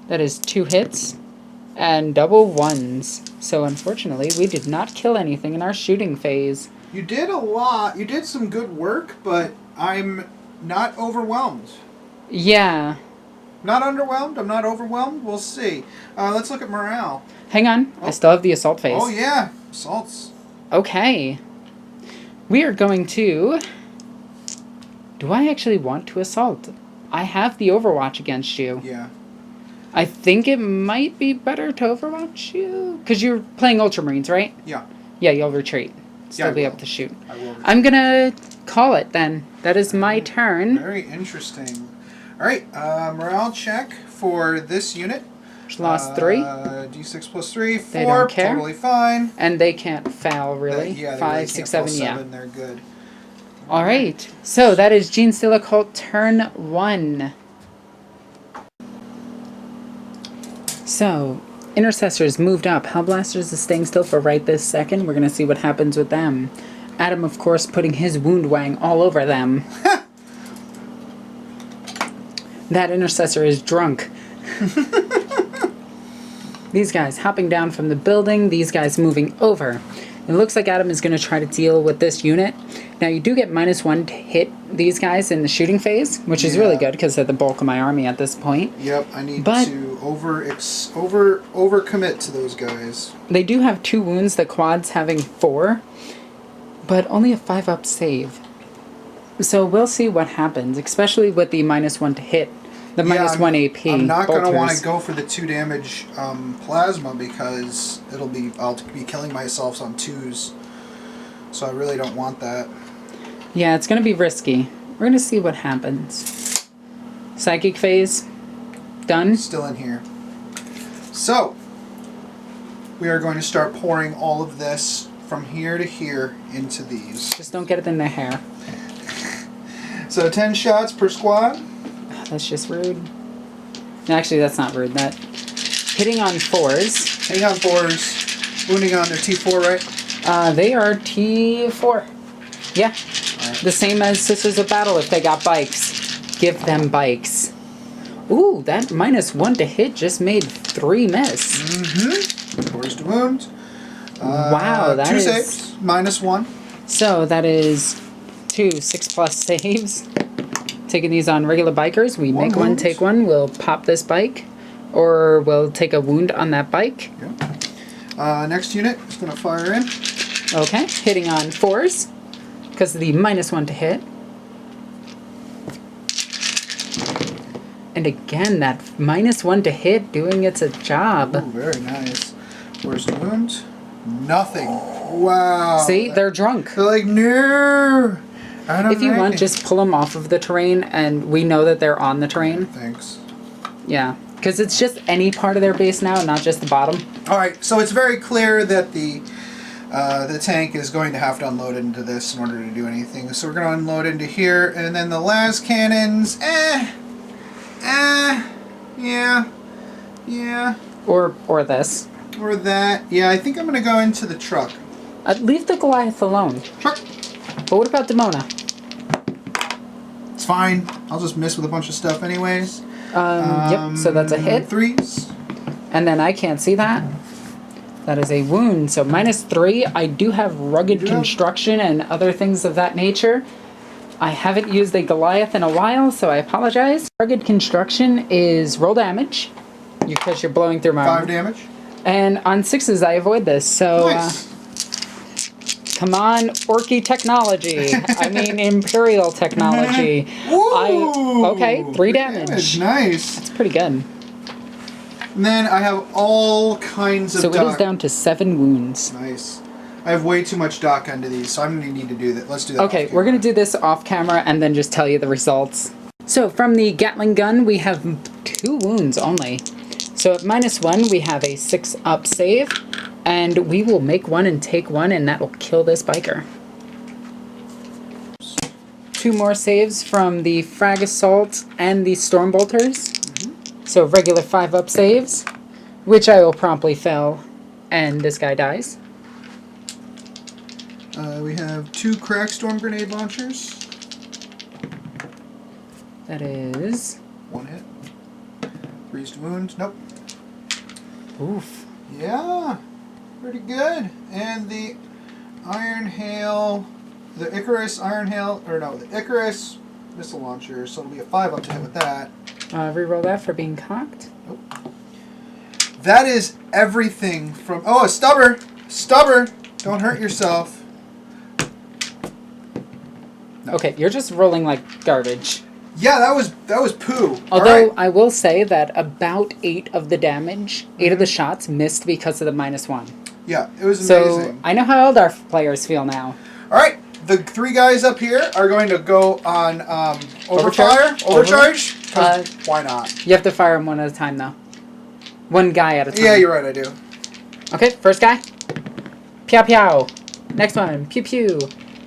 That is 2 hits and double 1s. So unfortunately, we did not kill anything in our shooting phase. You did a lot. You did some good work, but I'm not overwhelmed. Yeah. Not underwhelmed. I'm not overwhelmed. We'll see. Let's look at morale. Hang on. I still have the assault phase. Oh, yeah. Assaults. Okay. We are going to... Do I actually want to assault? I have the Overwatch against you. Yeah. I think it might be better to Overwatch you. Because you're playing Ultramarines, right? Yeah. Yeah, you'll retreat. Still Yeah, be able to shoot. I will retreat. I'm going to call it then. That is my turn. Very interesting. All right. Morale check for this unit. Lost 3. D6 plus 3, 4. They don't care. Totally fine. And they can't foul, really. Yeah, they 5, really 6, can't 7, yeah. 7. They're good. All right. So that is Genestealer Cult turn 1. So, Intercessors moved up. Hellblasters is staying still for right this second. We're going to see what happens with them. Adam, of course, putting his wound wang all over them. That Intercessor is drunk. These guys hopping down from the building. These guys moving over. It looks like Adam is going to try to deal with this unit. Now, you do get minus 1 to hit these guys in the shooting phase, which is really good because they're the bulk of my army at this point. Yep, I need to overcommit to those guys. They do have 2 wounds, the quads having 4, but only a 5-up save. So we'll see what happens, especially with the minus 1 to hit. The minus 1 AP. I'm not going to want bolters. to go for the 2 damage plasma because I'll be killing myself on 2s. So I really don't want that. Yeah, it's going to be risky. We're going to see what happens. Psychic phase. Done. Still in here. So, we are going to start pouring all of this from here to here into these. Just don't get it in their hair. So 10 shots per squad. That's just rude. Actually, that's not rude. That hitting on 4s. Hitting on 4s. Wounding on their T4, right? They are T4. Yeah. Right. The same as Sisters of Battle if they got bikes. Give them bikes. Ooh, that minus 1 to hit just made 3 miss. Mm-hmm. 4s to wound. Wow, that 2 is... saves. Minus 1. So that is 2 6+ saves. Taking these on regular bikers. We make one, take one. We'll pop this bike. Or we'll take a wound on that bike. Yeah. Next unit is going to fire in. Okay, hitting on 4s. Because of the minus 1 to hit. And again, that minus 1 to hit doing its a job. Ooh, very nice. Where's the wound? Nothing. Wow. See, they're drunk. They're like, no. If you want, just pull them off of the terrain, and we know that they're on the terrain. Thanks. Yeah, because it's just any part of their base now, not just the bottom. All right, so it's very clear that the tank is going to have to unload into this in order to do anything. So we're going to unload into here, and then the last cannons, yeah. Or this. Or that. Yeah, I think I'm going to go into the truck. Leave the Goliath alone. Truck. But what about Demona? It's fine. I'll just miss with a bunch of stuff anyways. Yep, so that's a hit. 3s. And then I can't see that. That is a wound. So -3. I do have rugged construction and other things of that nature. I haven't used a Goliath in a while, so I apologize. Rugged construction is roll damage because you're blowing through my armor. 5 damage. And on 6s, I avoid this. So, Nice. come on, Orky technology. I mean, Imperial technology. Woo! Okay, 3 damage. Nice. It's pretty good. And then I have all kinds of So dock. it is down to 7 wounds. Nice. I have way too much dock onto these, so I'm going to need to do that. Let's do that. Okay, we're going to do this off camera and then just tell you the results. So from the Gatling gun, we have 2 wounds only. So at -1, we have a 6-up save, and we will make 1 and take 1, and that will kill this biker. 2 more saves from the Frag Assault and the Stormbolters. So regular 5-up saves, which I will promptly fail, and this guy dies. We have 2 crack storm grenade launchers. That is... 1 hit. 3s to wound. Nope. Oof. Yeah. Pretty good. And the Iron Hail... The Icarus Iron Hail... Or no, the Icarus missile launcher. So it'll be a 5-up to hit with that. Reroll that for being cocked. Nope. That is everything from... Oh, a stubber! Stubber! Don't hurt yourself. No. Okay, you're just rolling like garbage. Yeah, that was poo. Although I will say that about 8 of the damage, 8 of the shots missed because of the -1. Yeah, it was So amazing. I know how Eldar players feel now. All right, the 3 guys up here are going to go on overcharge. Why not? You have to fire them one at a time, though. One guy at a time. Yeah, you're right. I do. Okay, first guy. Pew pew. Next one. Pew pew.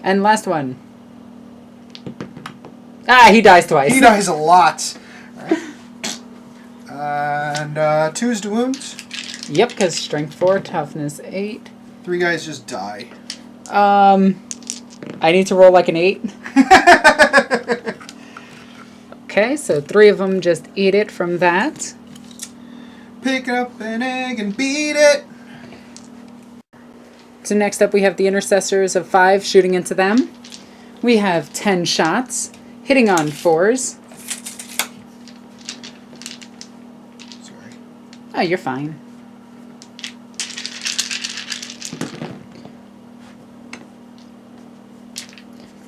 And last one. Ah, he dies twice. He dies a lot. All right. And 2s to wound. Yep, because strength 4, toughness 8. 3 guys just die. I need to roll like an 8. Okay, so 3 of them just eat it from that. Pick up an egg and beat it. So next up we have the intercessors of 5 shooting into them. We have 10 shots, hitting on 4s. Sorry. Oh, you're fine.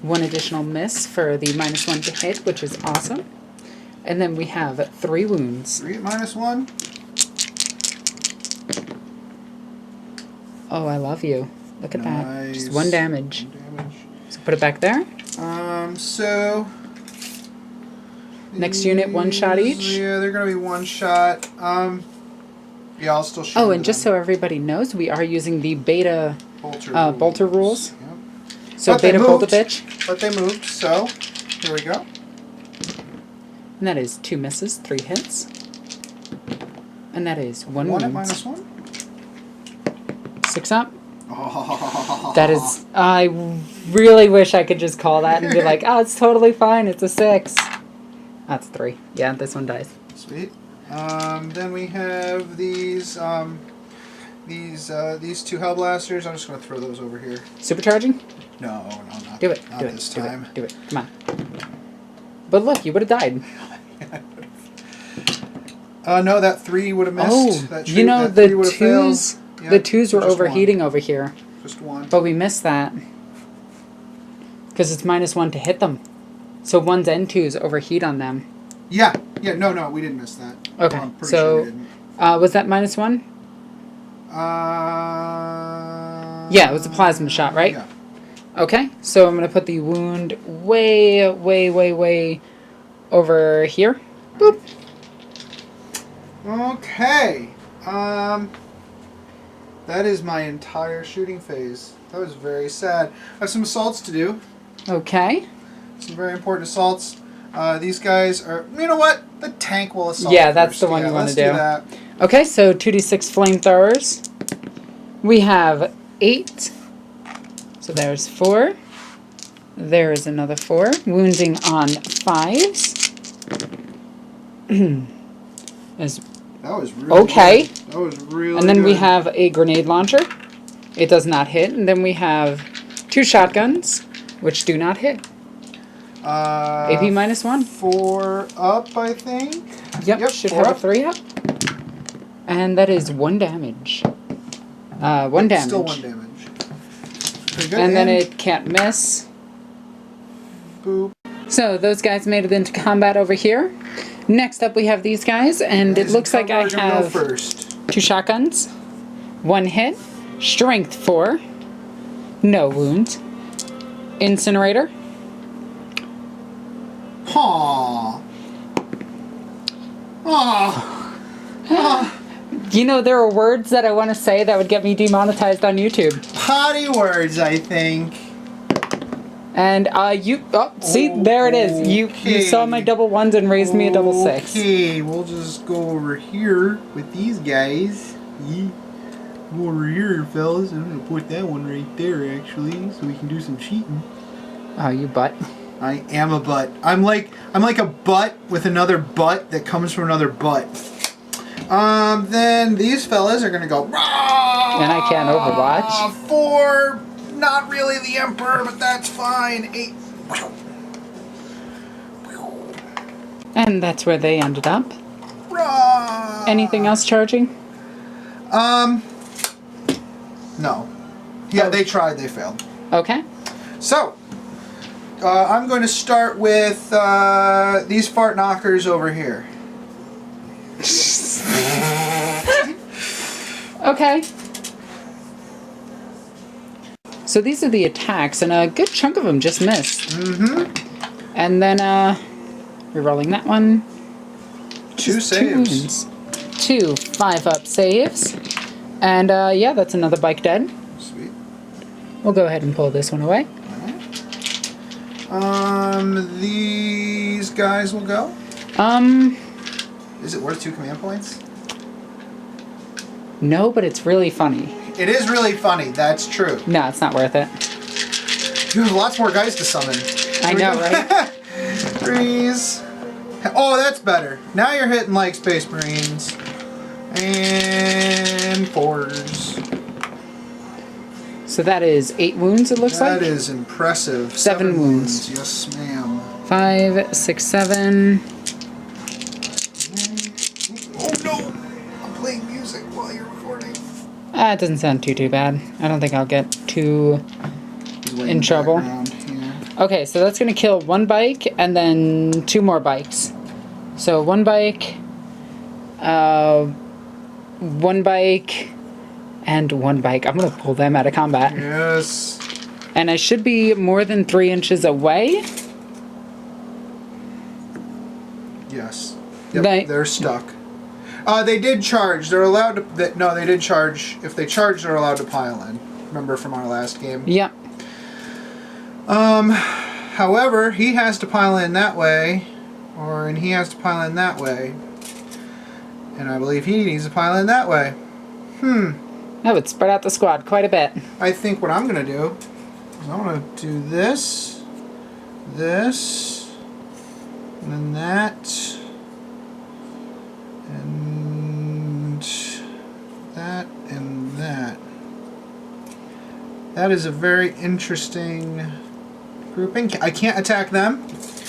One additional miss for the -1 to hit, which is awesome. And then we have 3 wounds. 3 at -1. Oh, I love you. Look at that. Just Nice. 1 damage. 1 damage. So put it back there. So... Next unit, 1 shot each. Yeah, they're going to be 1 shot. Yeah, I'll still shoot. Oh, and just so everybody knows, we are using the beta bolter rules. Yep. So But they beta bolt a moved. bitch. But they moved, so here we go. And that is 2 misses, 3 hits. And that is 1 1 at wound. -1. 6 up. Oh. That is... I really wish I could just call that and be like, oh, it's totally fine. It's a 6. That's 3. Yeah, this one dies. Sweet. Then we have these 2 Hellblasters. I'm just going to throw those over here. Supercharging? No, not Do it. Not Do it. this Do time. it. Do it. Come on. But look, you would have died. No, that 3 would have missed. Oh, that you know, that the 3 would've failed. 2s... Yeah, The 2s were just overheating 1. over here. Just 1. But we missed that. Because it's -1 to hit them. So 1s and 2s overheat on them. Yeah, no, we didn't miss that. Okay, I'm pretty so sure we didn't. Was that -1? Yeah, it was a plasma shot, right? Yeah. Okay, so I'm going to put the wound way over here. Boop. Okay. That is my entire shooting phase. That was very sad. I have some assaults to do. Okay. Some very important assaults. These guys are... You know what? The tank will assault Yeah, that's first. the one you want to do. Let's do that. Okay, so 2d6 flamethrowers. We have 8. So there's 4. There is another 4. Wounding on 5s. is That was really okay. good. That was really And then we good. have a grenade launcher. It does not hit. And then we have 2 shotguns, which do not hit. AP -1. 4 up, I think. Yep, should 4 have up. a 3 up. And that is 1 damage. 1 damage. Still 1 damage. Pretty good. And then it can't miss. Boop. So those guys made it into combat over here. Next up we have these guys, and it looks like I have first. 2 shotguns, 1 hit, strength 4, no wounds, incinerator. Aww. Aww. You know, there are words that I want to say that would get me demonetized on YouTube. Potty words, I think. And see, there it is. You saw my double 1s and raised me a double 6. Okay, we'll just go over here with these guys. Yeah. Go over here, fellas. I'm gonna put that one right there, actually, so we can do some cheating. Oh, you butt. I am a butt. I'm like a butt with another butt that comes from another butt. Then these fellas are gonna go. Rah! And I can't Overwatch. 4. Not really the Emperor, but that's fine. 8. And that's where they ended up. Rah! Anything else charging? No. Yeah, Oh. they tried. They failed. Okay. So, I'm going to start with these fart knockers over here. Okay. So these are the attacks, and a good chunk of them just missed. Mm-hmm. And then, rerolling that one. 2 Just saves. 2 5-up saves. And, yeah, that's another bike dead. Sweet. We'll go ahead and pull this one away. These guys will go. Is it worth 2 command points? No, but it's really funny. It is really funny. That's true. No, it's not worth it. You have lots more guys to summon. I know, right? Freeze. Oh, that's better. Now you're hitting like Space Marines. And 4s. So that is 8 wounds, it looks like. That is impressive. 7 wounds. Yes, ma'am. 5, 6, 7. Oh no! I'm playing music while you're recording. It doesn't sound too bad. I don't think I'll get too in trouble. Yeah. Okay, so that's going to kill 1 bike and then 2 more bikes. So 1 bike, 1 bike, and 1 bike. I'm going to pull them out of combat. Yes. And I should be more than 3 inches away. Yes. Yep, they're stuck. They did charge. They're allowed to... No, they did charge. If they charge, they're allowed to pile in. Remember from our last game? Yep. However, he has to pile in that way. And he has to pile in that way. And I believe he needs to pile in that way. That would spread out the squad quite a bit. I think what I'm going to do is I'm going to do this, and then that, and that, and that. That is a very interesting grouping. I can't attack them.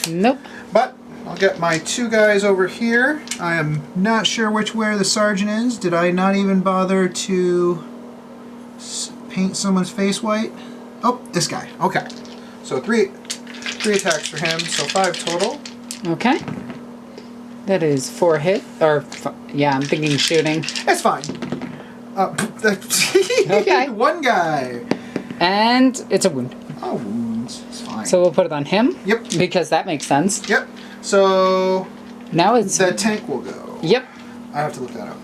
Nope. But I'll get my 2 guys over here. I am not sure which way the sergeant is. Did I not even bother to paint someone's face white? Oh, this guy. Okay. So 3 attacks for him, so 5 total. Okay. That is 4 hit, or, yeah, I'm thinking shooting. It's fine. Okay. 1 guy. And it's a wound. Oh, wounds. It's fine. So we'll put it on him. Yep. Because that makes sense. Yep. So Now it's... the tank will go. Yep. I have to look that up.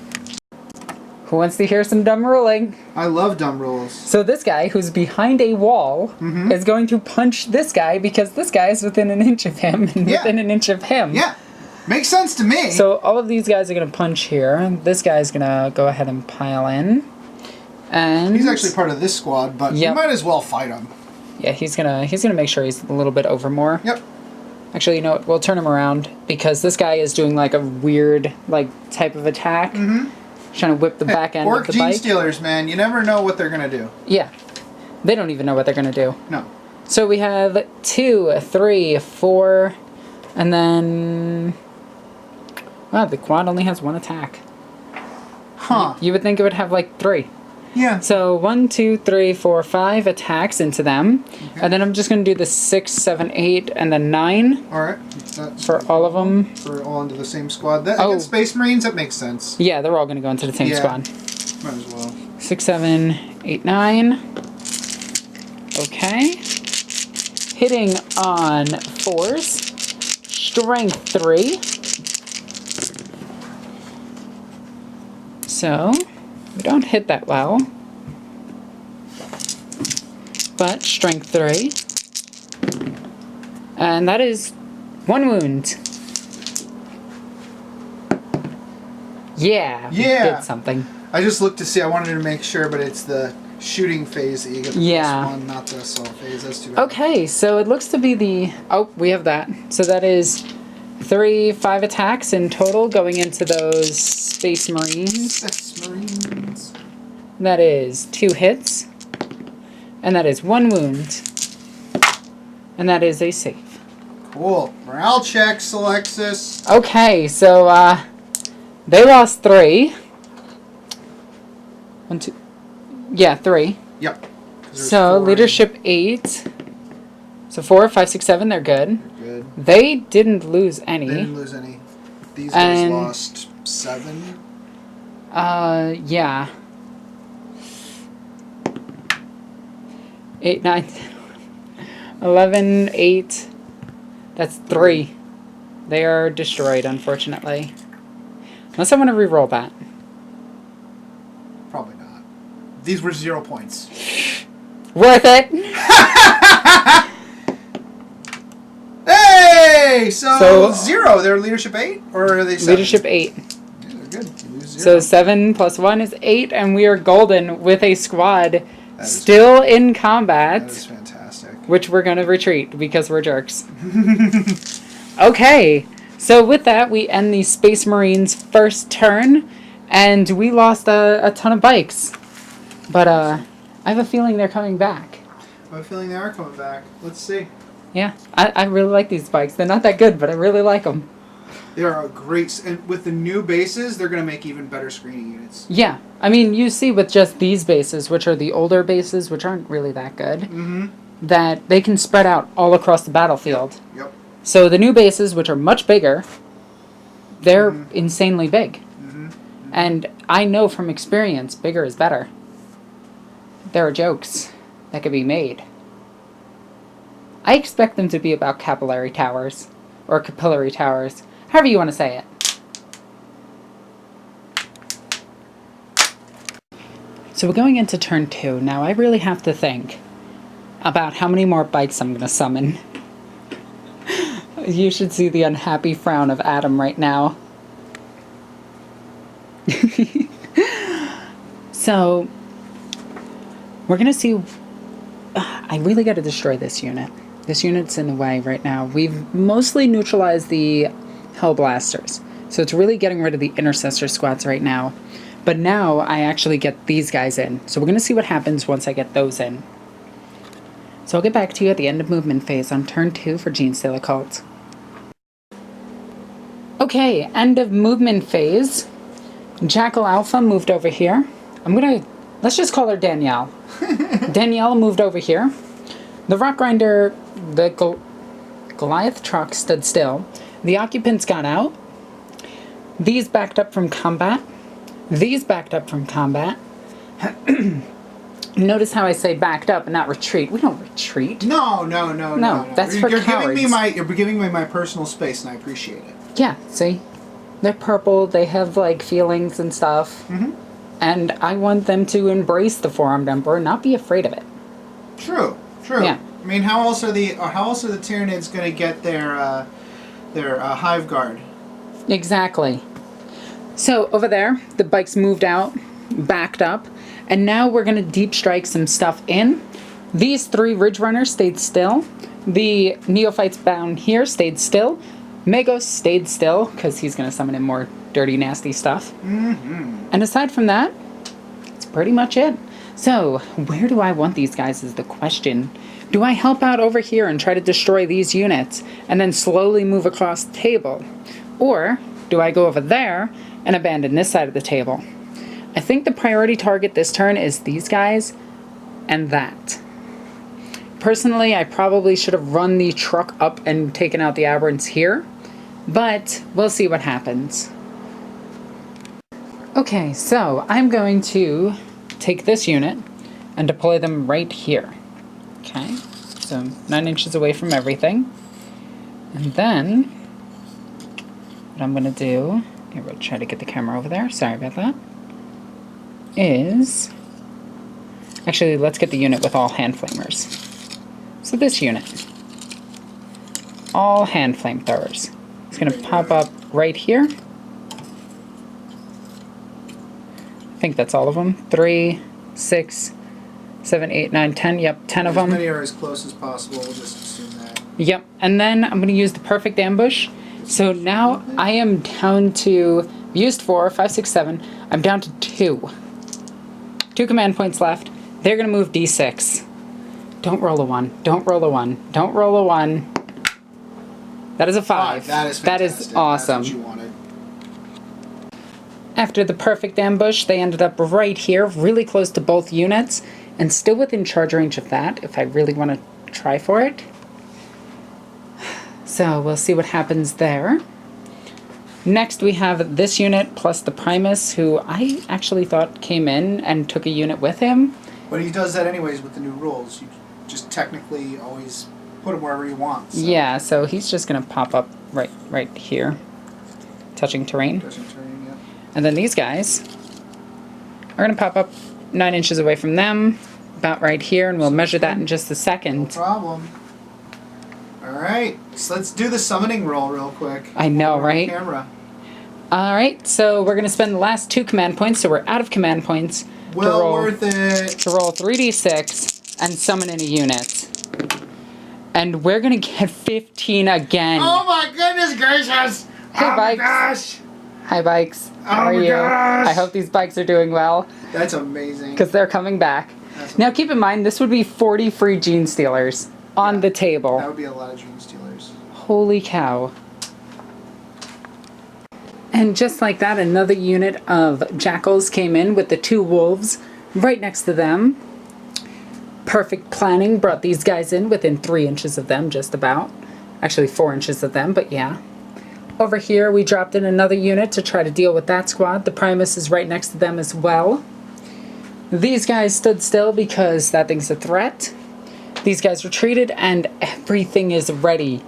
Who wants to hear some dumb ruling? I love dumb rules. So this guy, who's behind a wall, is going to punch this guy because this guy is within an inch of him and within an inch of him. Yeah. Makes sense to me. So all of these guys are going to punch here. This guy's going to go ahead and pile in. And he's actually part of this squad, but you might as well fight him. Yeah, he's gonna make sure he's a little bit over more. Yep. Actually, you know what? We'll turn him around because this guy is doing like a weird like type of attack. Mm-hmm. Trying to whip the back end Orc of the bike. Genestealers, man. You never know what they're going to do. Yeah. They don't even know what they're going to do. No. So we have 2, 3, 4, and then... Wow, the quad only has 1 attack. Huh. You would think it would have like 3. Yeah. So 1, 2, 3, 4, 5 attacks into them. Okay. And then I'm just going to do the 6, 7, 8, and then 9. Alright. That's for all of them. For all into the same squad. Against Space Marines, that makes sense. Yeah, they're all going to go into the same squad. Might as well. 6, 7, 8, 9. Okay. Hitting on 4s. Strength 3. So, we don't hit that well. But, strength 3. And that is 1 wound. Yeah, we did something. I just looked to see, I wanted to make sure, but it's the shooting phase that you get the +1, not the assault phase. That's too bad. Okay, so it looks to be the... Oh, we have that. So that is 3, 5 attacks in total going into those Space Marines. Space Marines. That is 2 hits. And that is 1 wound. And that is a save. Cool. Morale checks, Alexis. Okay, so they lost 3. 1, 2... Yeah, 3. Yep. So, leadership 8. So 4, 5, 6, 7, they're good. Good. They didn't lose any. They didn't lose any. These guys lost 7. Yeah. 8, 9, 11, 8. That's 3. They are destroyed, unfortunately. Unless I want to re-roll that. Probably not. These were 0 points. Worth it! Hey! So 0. They're leadership 8? Or are they 7? Leadership 8. Yeah, they're good. You lose 0. So 7 plus 1 is 8, and we are golden with a squad still in combat. That is fantastic. Which we're going to retreat because we're jerks. Okay, so with that, we end the Space Marines' first turn, and we lost a ton of bikes. But I have a feeling they're coming back. I have a feeling they are coming back. Let's see. Yeah, I really like these bikes. They're not that good, but I really like them. They are a great... And with the new bases, they're going to make even better screening units. Yeah, I mean, you see with just these bases, which are the older bases, which aren't really that good, that they can spread out all across the battlefield. Yep. So the new bases, which are much bigger, they're insanely big. And I know from experience, bigger is better. There are jokes that could be made. I expect them to be about capillary towers, or capillary towers, however you want to say it. So we're going into turn 2. Now I really have to think about how many more bikes I'm going to summon. You should see the unhappy frown of Adam right now. So, we're going to see... I really got to destroy this unit. This unit's in the way right now. We've mostly neutralized the Hellblasters. So it's really getting rid of the Intercessor squads right now. But now I actually get these guys in. So we're going to see what happens once I get those in. So I'll get back to you at the end of movement phase on turn 2 for Genestealer Cult. Okay, end of movement phase. Jackal Alpha moved over here. Let's just call her Danielle. Danielle moved over here. The Rock Grinder, the Goliath truck stood still. The occupants got out. These backed up from combat. These backed up from combat. Notice how I say backed up and not retreat. We don't retreat. No. That's for cowards. You're giving me my personal space, and I appreciate it. Yeah, see? They're purple, they have, like, feelings and stuff. And I want them to embrace the Four-Armed Emperor, not be afraid of it. True. Yeah. I mean, how else are the Tyranids going to get their hive guard? Exactly. So, over there, the bikes moved out, backed up, and now we're going to deep strike some stuff in. These 3 Ridge Runners stayed still. The neophytes down here stayed still. Magos stayed still, because he's going to summon in more dirty, nasty stuff. And aside from that, that's pretty much it. So, where do I want these guys is the question. Do I help out over here and try to destroy these units, and then slowly move across the table? Or do I go over there and abandon this side of the table? I think the priority target this turn is these guys and that. Personally, I probably should have run the truck up and taken out the aberrants here, but we'll see what happens. Okay, so I'm going to take this unit and deploy them right here. Okay, so 9 inches away from everything. And then, what I'm going to do, here, we'll try to get the camera over there, sorry about that, is, actually, let's get the unit with all hand flamers. So this unit, all hand flamethrowers. It's going to pop up right here. I think that's all of them. 3, 6, 7, 8, 9, 10. Yep, 10 of them. As many are as close as possible. We'll just assume that. Yep, and then I'm going to use the perfect ambush. So now I am down to, used 4, 5, 6, 7. I'm down to 2. 2 command points left. They're going to move D6. Don't roll a 1. Don't roll a 1. Don't roll a 1. That is a 5. That is fantastic. That is awesome. That's what you wanted. After the perfect ambush, they ended up right here, really close to both units, and still within charge range of that, if I really want to try for it. So we'll see what happens there. Next we have this unit plus the Primus, who I actually thought came in and took a unit with him. But he does that anyways with the new rules. You just technically always put him wherever you want. So. Yeah, so he's just going to pop up right here, touching terrain. Touching terrain, yeah. And then these guys are going to pop up 9 inches away from them, about right here, and we'll measure that in just a second. No problem. Alright, so let's do the summoning roll real quick. I know, right? Camera. Alright, so we're going to spend the last 2 command points, so we're out of command points. Well worth it. To roll 3d6 and summon in a unit. And we're going to get 15 again. Oh my goodness gracious! Hey, oh Bikes. My gosh! Hi, Bikes. How are my you? gosh! I hope these bikes are doing well. That's amazing. Because they're coming back. Now keep in mind, this would be 40 free Genestealers on the table. That would be a lot of Genestealers. Holy cow. And just like that, another unit of Jackals came in with the 2 wolves right next to them. Perfect planning brought these guys in within 3 inches of them, just about. Actually 4 inches of them, but yeah. Over here, we dropped in another unit to try to deal with that squad. The Primus is right next to them as well. These guys stood still because that thing's a threat. These guys retreated, and everything is ready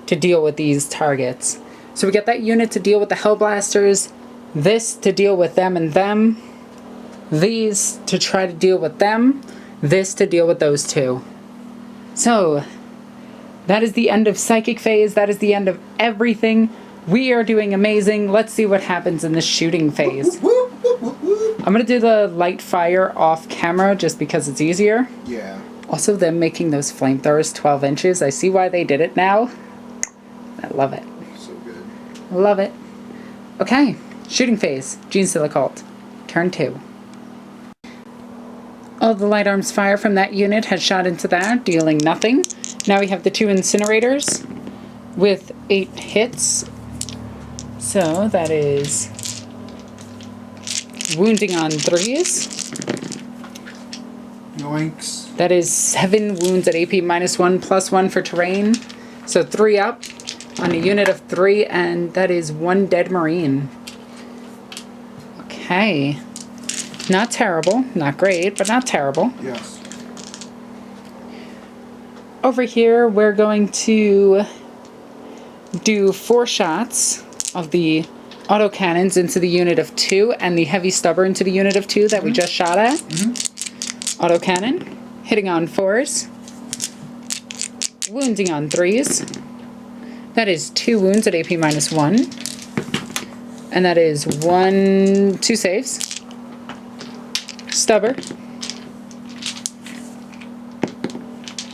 to deal with these targets. So we get that unit to deal with the Hellblasters, this to deal with them and them, these to try to deal with them, this to deal with those 2. So, that is the end of Psychic Phase, that is the end of everything. We are doing amazing. Let's see what happens in the shooting phase. I'm going to do the light fire off camera just because it's easier. Yeah. Also, them making those flamethrowers 12 inches. I see why they did it now. I love it. So good. Love it. Okay, shooting phase. Genestealer Cult. Turn 2. All the light arms fire from that unit has shot into that, dealing nothing. Now we have the 2 incinerators with 8 hits. So that is wounding on 3s. Yoinks. That is 7 wounds at AP -1 +1 for terrain. So 3 up on a unit of 3, and that is 1 dead Marine. Okay. Not terrible. Not great, but not terrible. Yes. Over here, we're going to do 4 shots of the autocannons into the unit of 2 and the heavy stubber into the unit of 2 that we just shot at. Autocannon, hitting on 4s, wounding on 3s. That is 2 wounds at AP -1. And that is 2 saves. Stubber.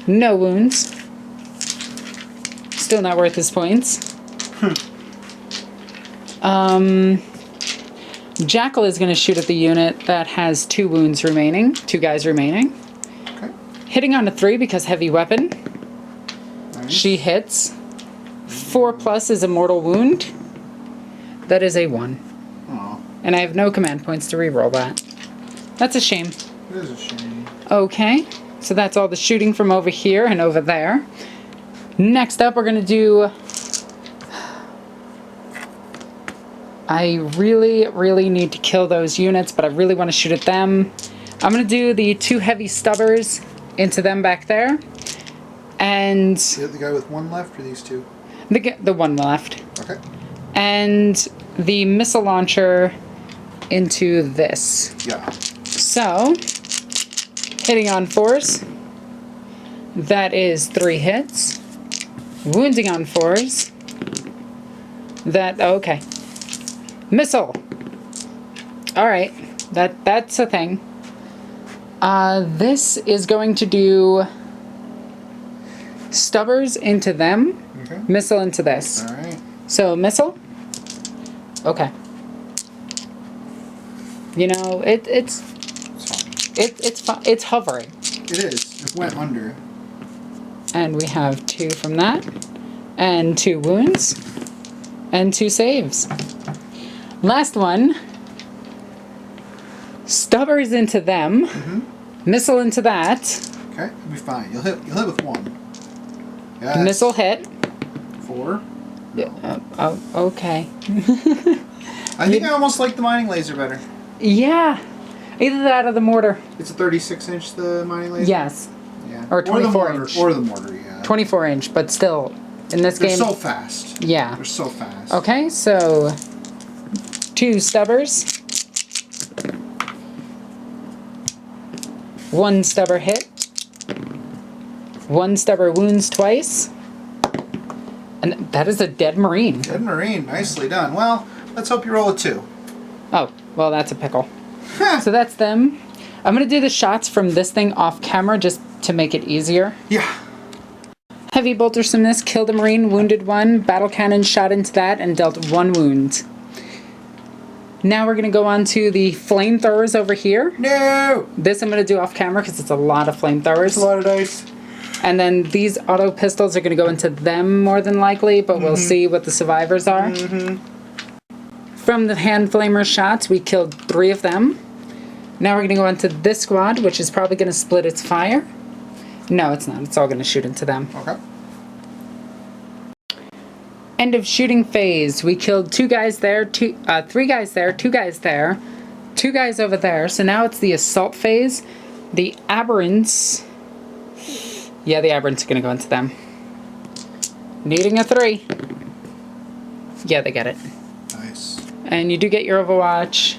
No wounds. Still not worth his points. Jackal is going to shoot at the unit that has 2 wounds remaining. 2 guys remaining. Okay. Hitting on a 3 because heavy weapon. Nice. She hits. 4+ is a mortal wound. That is a 1. Aw. And I have no command points to reroll that. That's a shame. It is a shame. Okay. So that's all the shooting from over here and over there. Next up, we're going to do... I really need to kill those units, but I really want to shoot at them. I'm going to do the 2 heavy stubbers into them back there. And... The guy with 1 left or these 2? The 1 left. Okay. And the missile launcher into this. Yeah. So, hitting on 4s. That is 3 hits. Wounding on 4s. Okay. Missile. Alright. That's a thing. This is going to do stubbers into them. Okay. Missile into this. Alright. So, missile. Okay. You know, it's hovering. It is. It went under. And we have 2 from that. And 2 wounds. And 2 saves. Last one. Stubbers into them. Missile into that. Okay, you'll be fine. You'll hit with 1. Yes. Missile hit. 4. Oh, okay. I think I almost like the mining laser better. Yeah. Either that or the mortar. It's a 36-inch, the mining laser? Yes. Yeah. Or 24-inch. Or the mortar, yeah. 24-inch, but still, in this They're game... so fast. Yeah. They're so fast. Okay, so 2 stubbers. 1 stubber hit. 1 stubber wounds twice. And that is a dead Marine. Dead Marine. Nicely done. Well, let's hope you roll a 2. Oh, well, that's a pickle. So that's them. I'm going to do the shots from this thing off camera just to make it easier. Yeah. Heavy bolters from this, killed a Marine, wounded 1, battle cannon shot into that, and dealt 1 wound. Now we're going to go on to the flamethrowers over here. No! This I'm going to do off camera because it's a lot of flamethrowers. It's a lot of dice. And then these auto pistols are going to go into them more than likely, but we'll see what the survivors are. From the hand flamer shots, we killed 3 of them. Now we're going to go into this squad, which is probably going to split its fire. No, it's not. It's all going to shoot into them. Okay. End of shooting phase. We killed 2 guys there, 3 guys there, 2 guys there, 2 guys over there. So now it's the assault phase. The aberrants. Yeah, the aberrants are going to go into them. Needing a 3. Yeah, they get it. Nice. And you do get your Overwatch.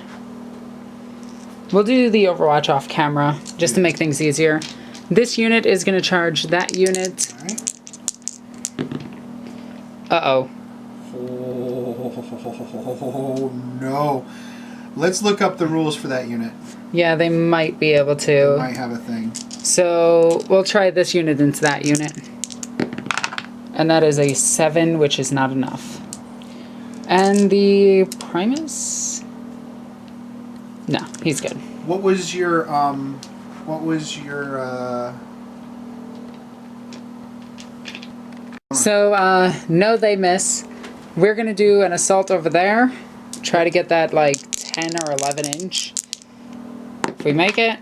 We'll do the Overwatch off camera just to make things easier. This unit is going to charge that unit. Alright. Uh-oh. Oh, no. Let's look up the rules for that unit. Yeah, they might be able to. Might have a thing. So we'll try this unit into that unit. And that is a 7, which is not enough. And the Primus? No, he's good. What was your, So, no, they miss. We're going to do an assault over there. Try to get that, like, 10 or 11 inch. If we make it.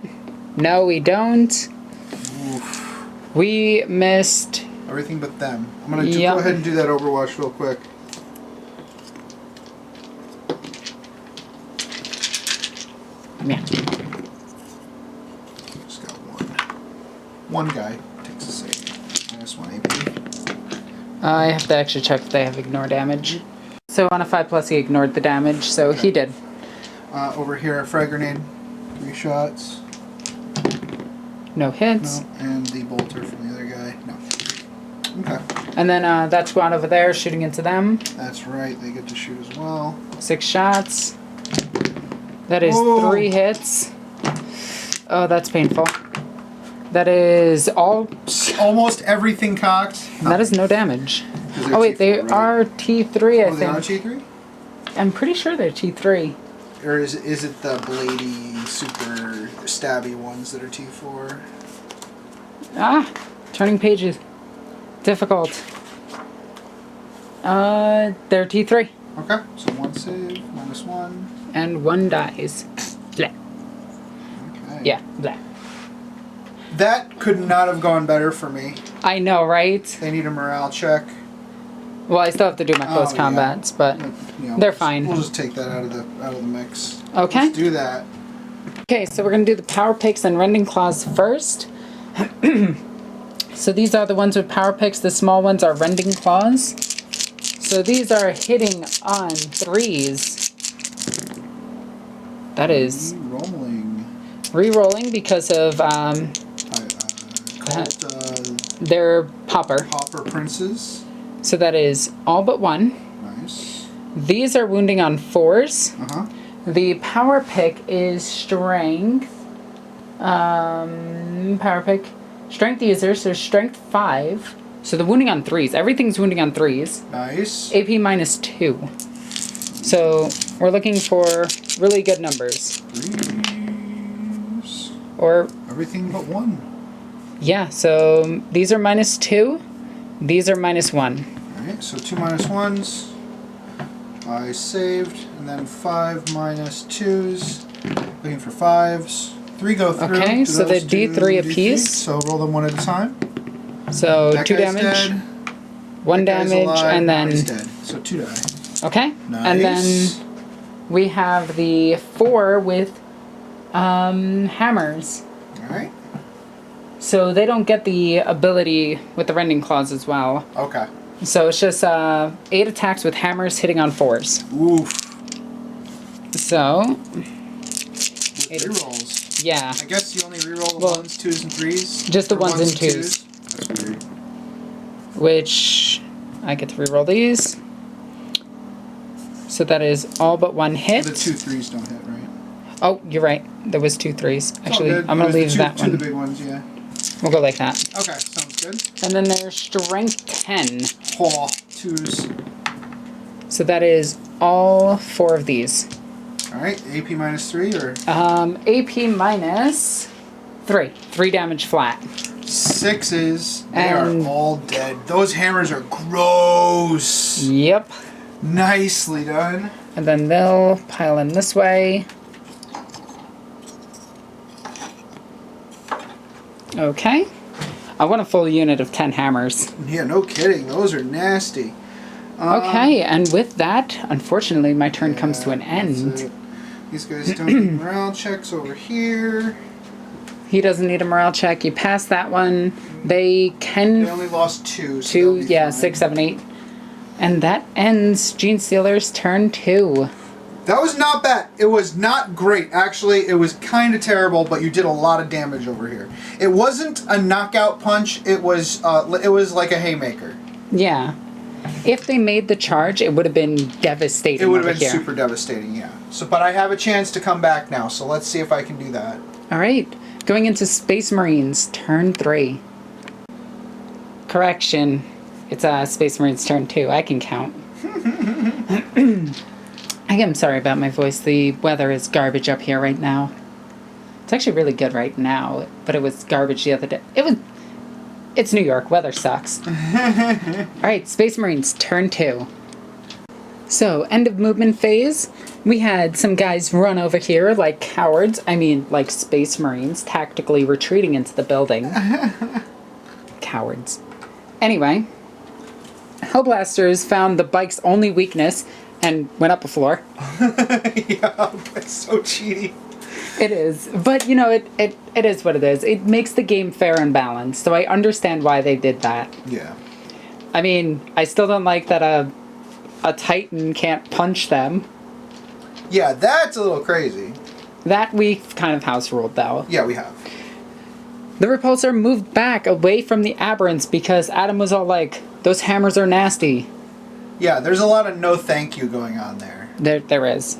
No, we don't. Oof. We missed. Everything but them. I'm going to go ahead and do that Overwatch real quick. Yeah. Just got 1. 1 guy takes a save. -1 AP. I have to actually check if they have ignore damage. So on a 5+, he ignored the damage, so he did. Over here, a frag grenade. 3 shots. No hits. No. And the bolter from the other guy. No. Okay. And then that squad over there shooting into them. That's right. They get to shoot as well. 6 shots. That is 3 hits. Oh, that's painful. That is all. Almost everything cocked. That is no damage. Oh wait, they T4, right? are T3, I Oh, they are think. T3? I'm pretty sure they're T3. Or is it the bladey, super stabby ones that are T4? Ah, turning pages. Difficult. They're T3. Okay, so 1 save, -1. And 1 dies. Blah. Okay. Yeah, blah. That could not have gone better for me. I know, right? They need a morale check. Well, I still have to do my close Oh, combats, but You know, they're fine. We'll just take that out of the mix. Okay. Let's do that. Okay, so we're going to do the power picks and rending claws first. So these are the ones with power picks. The small ones are rending claws. So these are hitting on 3s. That is Rolling. re-rolling because of their popper. Popper Princes. So that is all but 1. Nice. These are wounding on 4s. Uh-huh. The power pick is strength. Power pick. Strength user, so strength 5. So the wounding on 3s. Everything's wounding on 3s. Nice. AP -2. So we're looking for really good numbers. 3s. Or, Everything but 1. yeah, so these are -2. These are -1. Alright, so 2 -1s. I saved. And then 5 -2s. Looking for 5s. 3 go through. Okay, Do so those they're D3 apiece. So roll them 1 at a time. So That 2 guy's damage, dead. 1 That guy's damage, alive. and Now then... he's dead. So 2 die. Okay, Nice. and then we have the 4 with hammers. Alright. So they don't get the ability with the rending claws as well. Okay. So it's just 8 attacks with hammers hitting on 4s. Oof. So, Rerolls. yeah, I guess you only reroll the Well, 1s, 2s, and 3s? just the Or 1s and 2s. That's weird. Which I get to reroll these. So that is all but 1 hit. The 2 3s don't hit, right? Oh, you're right. There was 2 3s. It's all Actually, good. I'm going It to was leave the that two of one. the big ones, yeah. We'll go like that. Okay, sounds good. And then there's strength 10. Oh, 2s. So that is all 4 of these. Alright, AP -3 or? AP -3. 3 damage flat. 6s. They And- are all dead. Those hammers are gross. Yep. Nicely done. And then they'll pile in this way. Okay. I want a full unit of 10 hammers. Yeah, no kidding. Those are nasty. Okay, and with that, unfortunately, my turn comes to an that's end. it. These guys don't need morale checks over here. He doesn't need a morale check. You pass that one. They can... They only lost 2. So 2, they'll be yeah, fine. 6, 7, 8. And that ends Genestealer's turn 2. That was not bad. It was not great. Actually, it was kind of terrible, but you did a lot of damage over here. It wasn't a knockout punch. It was like a haymaker. Yeah. If they made the charge, it would have been devastating. It would have over been here. super devastating, yeah. So, but I have a chance to come back now, so let's see if I can do that. All right. Going into Space Marines, turn 3. Correction. It's Space Marines turn 2. I can count. I am sorry about my voice. The weather is garbage up here right now. It's actually really good right now, but it was garbage the other day. It's New York. Weather sucks. Alright, Space Marines, turn 2. So, end of movement phase. We had some guys run over here like cowards. I mean, like Space Marines, tactically retreating into the building. Cowards. Anyway, Hellblasters found the bike's only weakness and went up a floor. Yeah, that's so cheaty. It is. But, you know, it is what it is. It makes the game fair and balanced, so I understand why they did that. Yeah. I mean, I still don't like that a Titan can't punch them. Yeah, that's a little crazy. That we've kind of house ruled, though. Yeah, we have. The Repulsor moved back away from the Aberrants because Adam was all like, those hammers are nasty. Yeah, there's a lot of no thank you going on there. There is.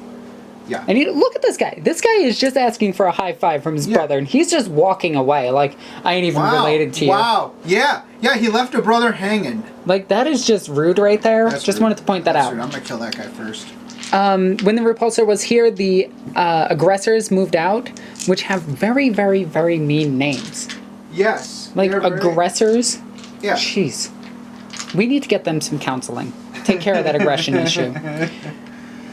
Yeah. And look at this guy. This guy is just asking for a high five from his brother, and he's just walking away like, I ain't even related to you. Wow. Yeah. Yeah, he left a brother hanging. Like, that is just rude right there. That's just rude. wanted to point that out. Rude. I'm going to kill that guy first. When the repulsor was here, the aggressors moved out, which have very, very, very mean names. Yes. Like, aggressors? Yeah. Jeez. We need to get them some counseling. Take care of that aggression issue.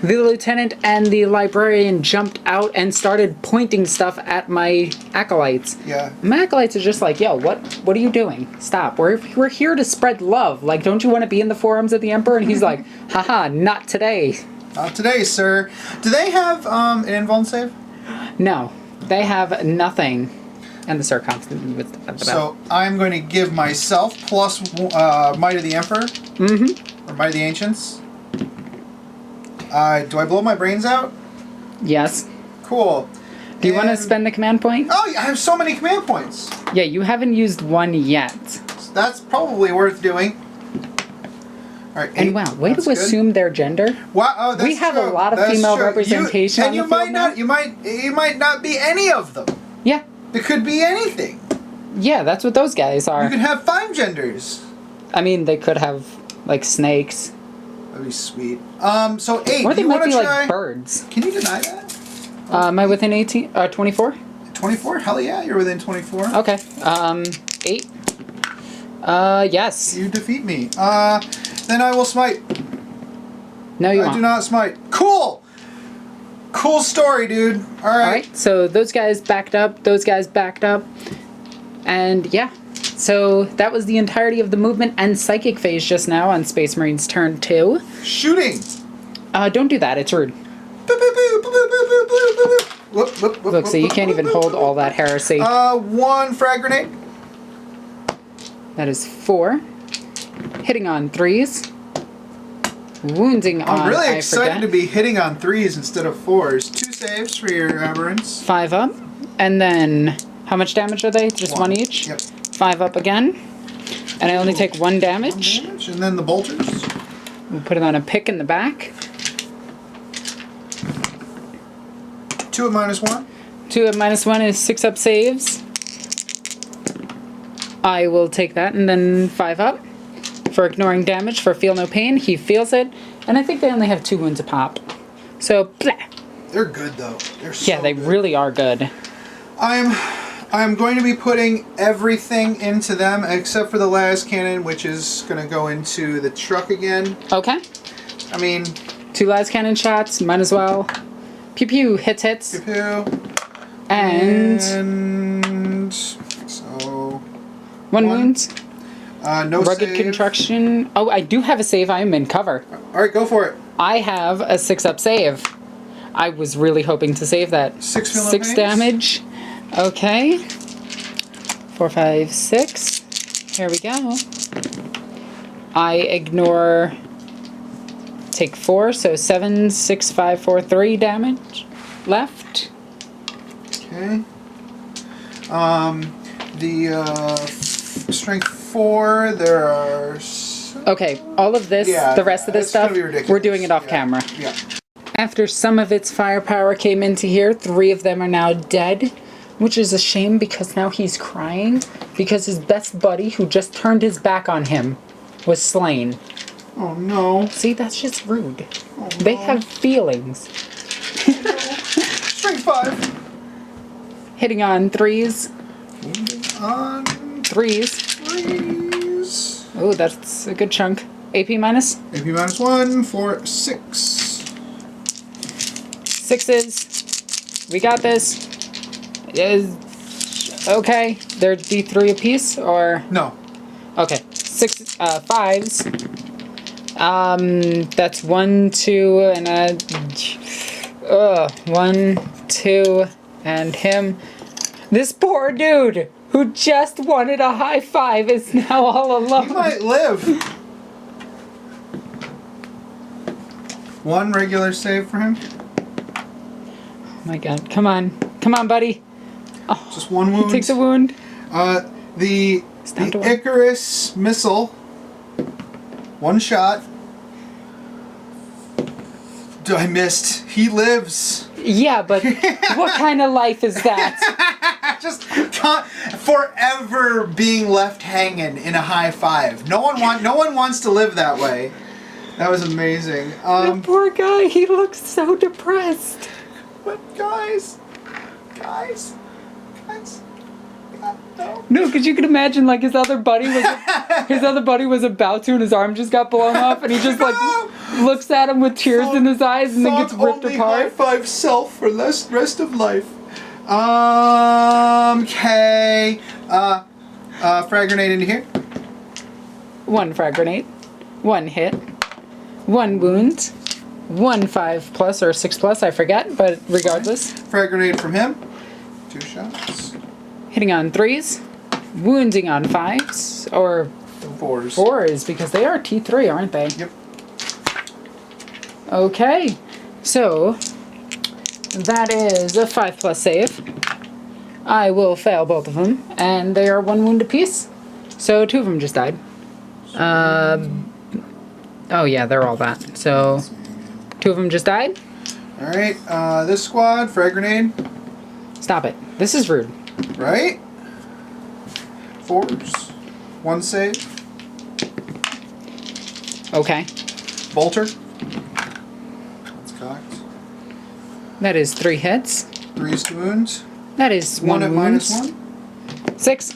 The lieutenant and the librarian jumped out and started pointing stuff at my acolytes. Yeah. My acolytes are just like, yo, what are you doing? Stop. We're here to spread love. Like, don't you want to be in the forums of the Emperor? And he's like, haha, not today. Not today, sir. Do they have an invuln save? No. They have nothing. And the circumstance with the So I'm going to give myself plus Might of the Emperor. Mm-hmm. Or Might of the Ancients. Do I blow my brains out? Yes. Cool. Do you want to spend the command point? Oh, yeah, I have so many command points. Yeah, you haven't used one yet. So that's probably worth doing. All right. And wow, way to assume their gender. Wow, oh, that's we have true. a lot of That's female true. representation. And you might not. You might not be any of them. Yeah. It could be anything. Yeah, that's what those guys are. You could have 5 genders. I mean, they could have like snakes. That'd be sweet. So 8. Or they you might want be to try? like birds. Can you deny that? Am I within 18? 24? 24? Hell yeah, you're within 24. Okay. 8. Yes. You defeat me. Then I will smite. No, you I won't. do not smite. Cool. Cool story, dude. All right. Alright, so those guys backed up, and yeah. So that was the entirety of the movement and psychic phase just now on Space Marines turn 2. Shooting. Don't do that, it's rude. Look, Look, so you can't even hold all that heresy. 1 frag grenade. That is 4. Hitting on 3s. Wounding on, I'm really I excited forget. to be hitting on 3s instead of 4s. 2 saves for your aberrants. 5 up. And then, how much damage are they? Just 1 each? Yep. 5 up again. And I only take 1 damage. 1 damage. And then the bolters. We'll put it on a pick in the back. 2 at -1. 2 at -1 is 6 up saves. I will take that, and then 5 up. For ignoring damage, for feel no pain. He feels it. And I think they only have 2 wounds a pop. So, blah. They're good though. They're so Yeah, they good. really are good. I'm going to be putting everything into them except for the las cannon, which is going to go into the truck again. Okay. I mean, 2 las cannon shots, might as well. Pew pew, hits. pew-pew. And so 1 wound. No Rugged save. construction. Oh, I do have a save. I am in cover. All right, go for it. I have a 6 up save. I was really hoping to save that. 6 feel no 6 pains. damage. Okay. 4, 5, 6. Here we go. I ignore. Take 4, so 7, 6, 5, 4, 3 damage left. Okay. The strength 4. There are. Okay, all of this, Yeah, the rest of this it's gonna stuff, be ridiculous. we're doing it off Yeah. camera. Yeah. After some of its firepower came into here, 3 of them are now dead, which is a shame because now he's crying because his best buddy, who just turned his back on him, was slain. Oh no. See, that's just rude. Oh, They no. have feelings. Strength 5. Hitting on 3s. On 3s. 3s. Oh, that's a good chunk. AP minus? AP -1 for 6. 6s. We got this. Okay. They're D3 apiece, or? No. Okay. 5s. That's 1, 2, and 1, 2, and him. This poor dude who just wanted a high five is now all alone. He might live. 1 regular save for him. Oh my god. Come on. Come on, buddy. Just 1 wound. He takes a wound. The down to 1. Icarus missile. 1 shot. I missed. He lives. Yeah, but what kind of life is that? Just forever being left hanging in a high five. No one wants to live that way. That was amazing. The poor guy, he looks so depressed. But guys. No. No, because you can imagine like his other buddy was about to, and his arm just got blown off, and he just like looks at him with tears in his eyes, and then gets ripped only apart. High five self for the rest of life. Okay. Frag grenade into here. 1 frag grenade, 1 hit, 1 wound, 1 5+ or 6+, I forget, but regardless. Frag grenade from him. 2 shots. Hitting on 3s, wounding on 5s, or 4s. 4s, because they are T3, aren't they? Yep. Okay, so that is a 5+ save. I will fail both of them, and they are 1 wound apiece. So 2 of them just died. Oh yeah, they're all that. So 2 of them just died. All right, this squad, frag grenade. Stop it. This is rude. Right? 4s. 1 save. Okay. Bolter. That's cocked. That is 3 hits. 3 wounds. That is 1 at wound. -1. 6.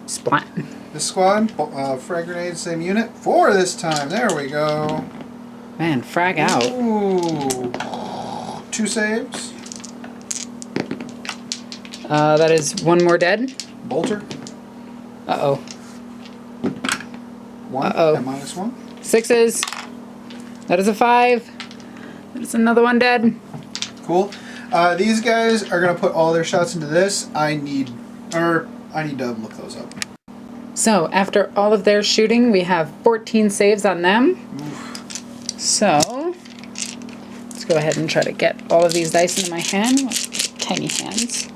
Splat. This squad, frag grenade, same unit. 4 this time. There we go. Man, frag out. Ooh. 2 saves. That is 1 more dead. Bolter. Uh-oh. 1 Uh-oh. at -1. 6s. That is a 5. That is another one dead. Cool. These guys are gonna put all their shots into this. I need to look those up. So, after all of their shooting, we have 14 saves on them. Oof. So, let's go ahead and try to get all of these dice into my hand. Tiny hands.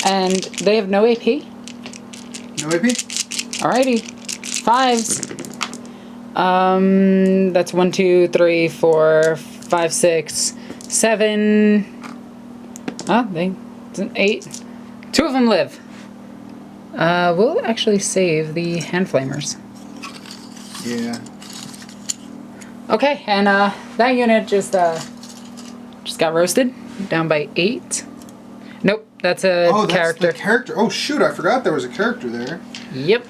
And they have no AP. No AP? Alrighty. 5s. That's 1, 2, 3, 4, 5, 6, 7. Oh, it's an 8. 2 of them live. We'll actually save the hand flamers. Yeah. Okay, and that unit just got roasted, down by 8. Nope, that's a character. That's the character. Oh shoot, I forgot there was a character there. Yep.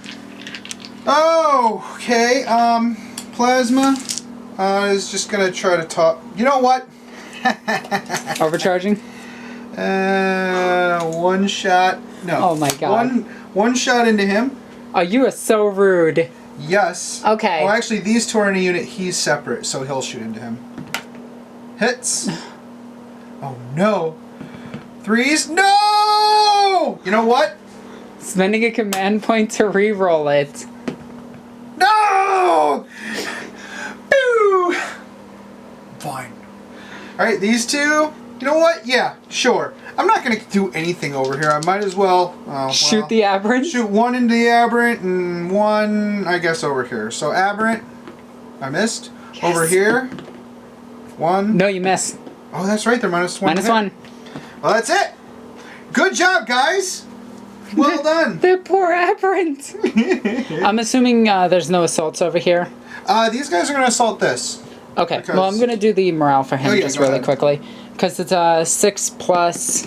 Oh, okay. Plasma is just gonna try to talk. You know what? Overcharging? 1 shot. No. Oh my god. One shot into him. Oh, you are so rude. Yes. Okay. Oh, actually, these 2 are in a unit. He's separate, so he'll shoot into him. Hits. Oh no. 3s. No! You know what? Spending a command point to re-roll it. No! Boo! Fine. Alright, these 2. You know what? Yeah, sure. I'm not going to do anything over here. I might as well... Shoot the aberrant? Shoot 1 into the aberrant and 1, I guess, over here. So aberrant. I missed. Yes. Over here. 1. No, you miss. Oh, that's right. They're -1. -1. Well, that's it. Good job, guys. Well done. The poor aberrant. I'm assuming there's no assaults over here. These guys are going to assault this. Okay, Because- well, I'm going to do the morale for him Oh, yeah, just go really ahead. quickly. Because it's 6 +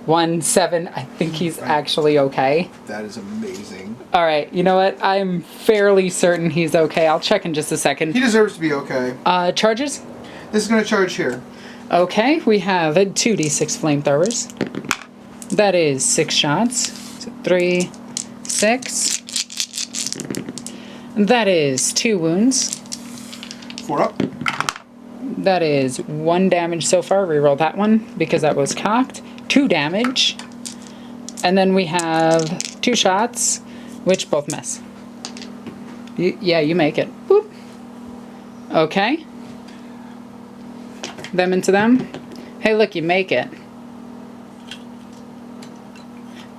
1, 7. I think he's Right. actually okay. That is amazing. Alright, you know what? I'm fairly certain he's okay. I'll check in just a He second. deserves to be okay. Charges? This is going to charge here. Okay, we have 2d6 flamethrowers. That is 6 shots. So 3, 6. That is 2 wounds. 4 up. That is 1 damage so far. Reroll that one because that was cocked. 2 damage. And then we have 2 shots, which both miss. Yeah, you make it. Boop. Okay. Them into them. Hey, look, you make it.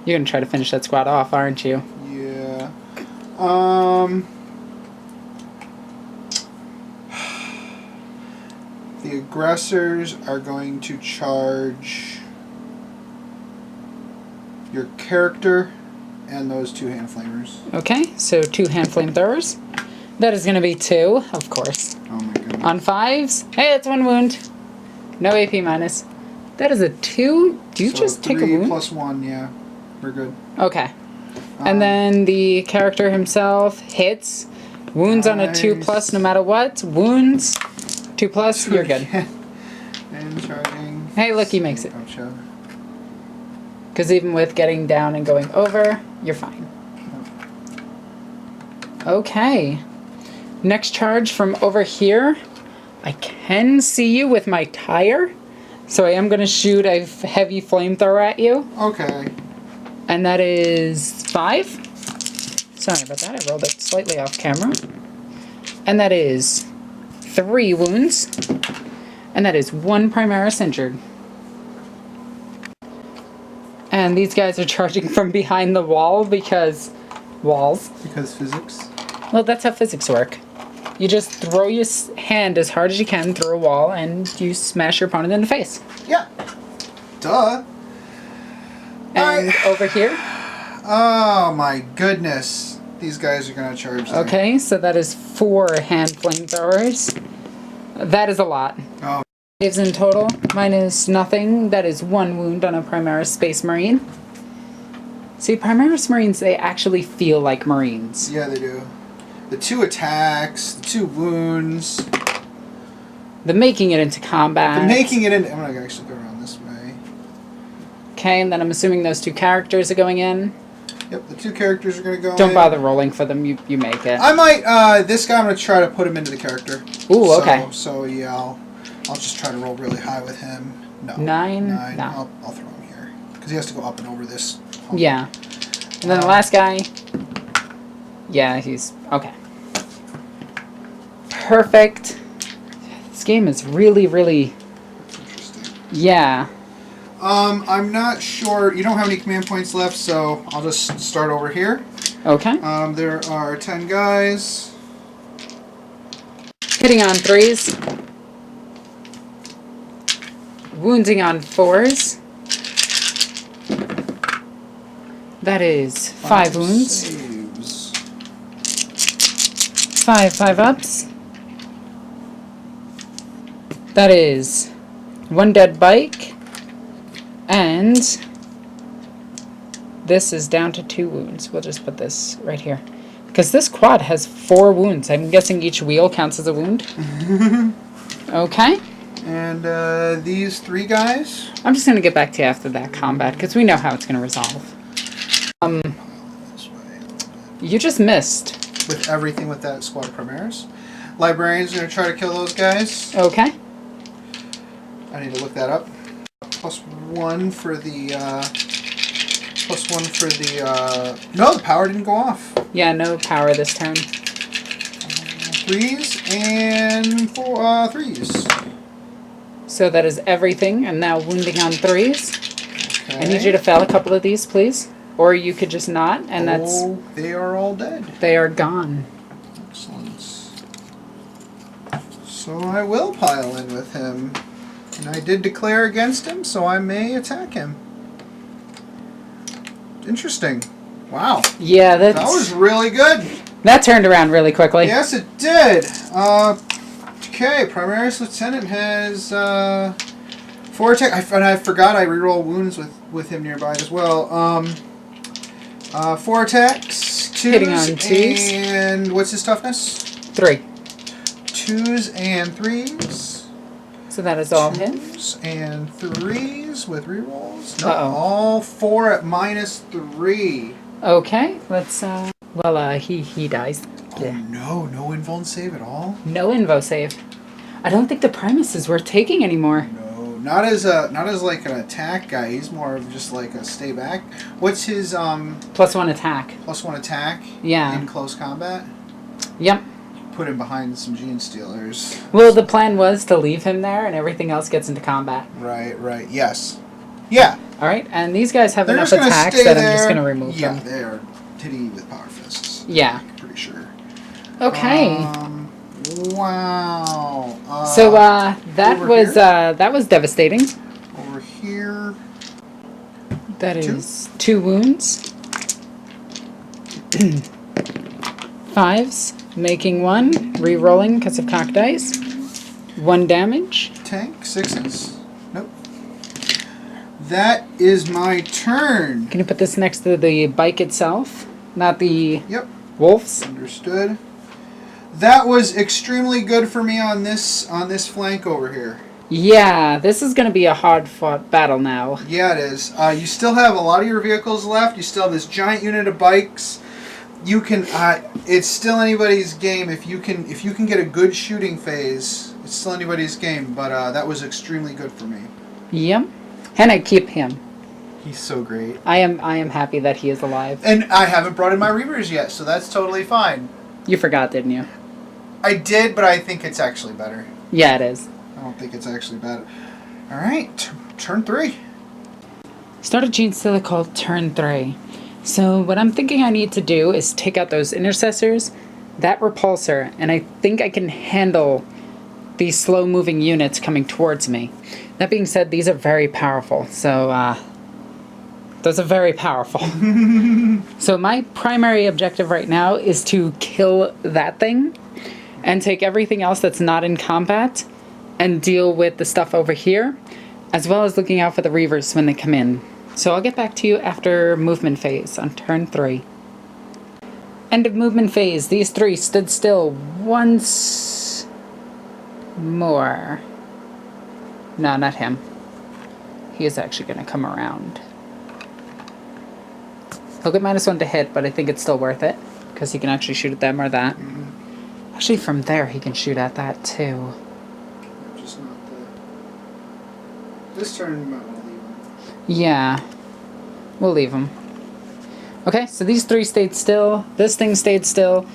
You're gonna try to finish that squad off, aren't you? Yeah. The aggressors are going to charge your character and those 2 hand flamers. Okay, so 2 hand flamethrowers. That is going to be 2, of course. Oh my goodness. On 5s, hey, it's 1 wound. No AP minus. That is a 2. Do you just take a 3 wound? plus 1, yeah. We're good. Okay. And then the character himself hits. Wounds on a 2+ no matter what. Wounds. 2+, you're good. And charging. Hey, look, he makes it. Gotcha. Because even with getting down and going over, you're fine. Okay. Next charge from over here. I can see you with my tire. So I am going to shoot a heavy flamethrower at you. Okay. And that is 5. Sorry about that. I rolled it slightly off camera. And that is 3 wounds. And that is 1 Primaris injured. And these guys are charging from behind the wall because walls. Because physics. Well, that's how physics work. You just throw your hand as hard as you can through a wall and you smash your opponent in the face. Yeah. Duh. And over here. Oh my goodness. These guys are going to charge there. Okay, so that is 4 hand flamethrowers. That is a lot. Oh. Saves in total, minus nothing. That is 1 wound on a Primaris Space Marine. See, Primaris Marines, they actually feel like Marines. Yeah, they do. The 2 attacks, the 2 wounds. The making it into combat. The making it into... I'm going to actually go around this way. Okay, and then I'm assuming those 2 characters are going in. Yep, the 2 characters are going to go Don't in. bother rolling for them, you make it. I might, this guy, I'm going to try to put him into the character. Ooh, okay. So yeah, I'll just try to roll really high with him. No. 9? 9. No. I'll throw him here. Because he has to go up and over this. Yeah. And then the last guy. Yeah, he's... Okay. Perfect. This game is really, really... That's interesting. Yeah. I'm not sure. You don't have any command points left, so I'll just start over here. Okay. There are 10 guys. Hitting on 3s. Wounding on 4s. That is 5 wounds. Saves. 5 ups. That is 1 dead bike. And this is down to 2 wounds. We'll just put this right here. Because this quad has 4 wounds. I'm guessing each wheel counts as a wound. Okay. And these 3 guys. I'm just going to get back to you after that combat, because we know how it's going to resolve. This way. You just missed. With everything with that squad of Primaris. Librarians are going to try to kill those guys. Okay. I need to look that up. +1 for the, +1 for the, no, the power didn't go off. Yeah, no power this turn. 3s and 3s. So that is everything, and now wounding on 3s. Okay. I need you to fail a couple of these, please. Or you could just not, and that's... Oh, they are all dead. They are gone. Excellent. So I will pile in with him. And I did declare against him, so I may attack him. Interesting. Wow. Yeah, That was really good. that turned around really quickly. Yes, it did. Okay, Primaris Lieutenant has 4 attack. And I forgot I reroll wounds with him nearby as well. 4 attacks, 2s, Hitting on 2s. and what's his toughness? 3. 2s and 3s. So that is all hit. 2s and 3s with rerolls. No, Uh-oh. all 4 at -3. Okay, let's, he dies. Oh no, no invuln save at all? No invo save. I don't think the Primus is worth taking anymore. No, not as like an attack guy. He's more of just like a stay back. What's his +1 attack. +1 attack? Yeah. In close combat. Yep. Put him behind some Genestealers. Well, the plan was to leave him there and everything else gets into combat. Right. Yes. Yeah. Alright, and these guys have They're enough just gonna attacks stay that there. I'm just going to remove Yeah, them. they are hitting you with power fists. Yeah. I'm pretty sure. Okay. Wow. So So that was devastating. Over here. That is 2 wounds. 5s, making 1, re-rolling because of cocked dice. 1 damage. Tank, 6s. Nope. That is my turn. Can you put this next to the bike itself? Not the wolves? Understood. That was extremely good for me on this flank over here. Yeah, this is going to be a hard-fought battle now. Yeah, it is. You still have a lot of your vehicles left. You still have this giant unit of bikes. You can. It's still anybody's game if you can get a good shooting phase. It's still anybody's game. But that was extremely good for me. Yep, and I keep him. He's so great. I am happy that he is alive. And I haven't brought in my Reavers yet, so that's totally fine. You forgot, didn't you? I did, but I think it's actually better. Yeah, it is. I don't think it's actually bad. All right, turn 3. Start a Genestealer called turn 3. So what I'm thinking I need to do is take out those intercessors, that repulsor, and I think I can handle these slow-moving units coming towards me. That being said, these are very powerful. So those are very powerful. So my primary objective right now is to kill that thing and take everything else that's not in combat and deal with the stuff over here, as well as looking out for the Reavers when they come in. So I'll get back to you after movement phase on turn 3. End of movement phase. These 3 stood still once more. No, not him. He is actually going to come around. He'll get -1 to hit, but I think it's still worth it, because he can actually shoot at them or that. Actually, from there, he can shoot at that, too. Just not this turn, you might want to leave him. Yeah. We'll leave him. Okay, so these 3 stayed still. This thing stayed still.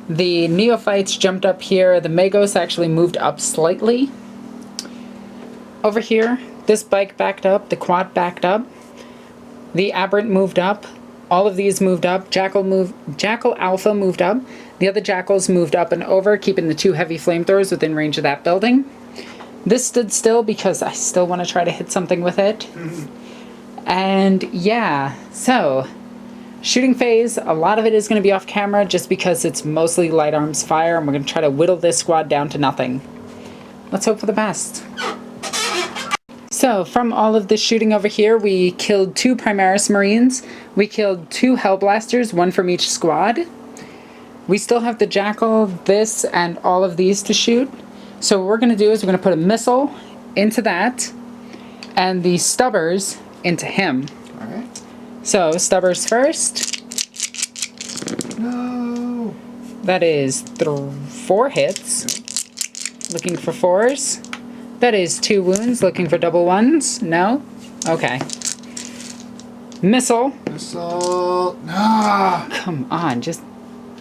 The Neophytes jumped up here. The Magos actually moved up slightly. Over here, this bike backed up. The quad backed up. The Aberrant moved up. All of these moved up. Jackal Alpha moved up. The other Jackals moved up and over, keeping the 2 heavy flamethrowers within range of that building. This stood still because I still want to try to hit something with it. And yeah, so shooting phase, a lot of it is going to be off camera just because it's mostly light arms fire, and we're going to try to whittle this squad down to nothing. Let's hope for the best. So, from all of this shooting over here, we killed 2 Primaris Marines. We killed 2 Hellblasters, 1 from each squad. We still have the Jackal, this, and all of these to shoot. So what we're going to do is we're going to put a missile into that, and the Stubbers into him. Alright. So, Stubbers first. No. That is 4 hits. Looking for 4s. That is 2 wounds, looking for double 1s. No? Okay. Missile. Missile. Nah. Come on, just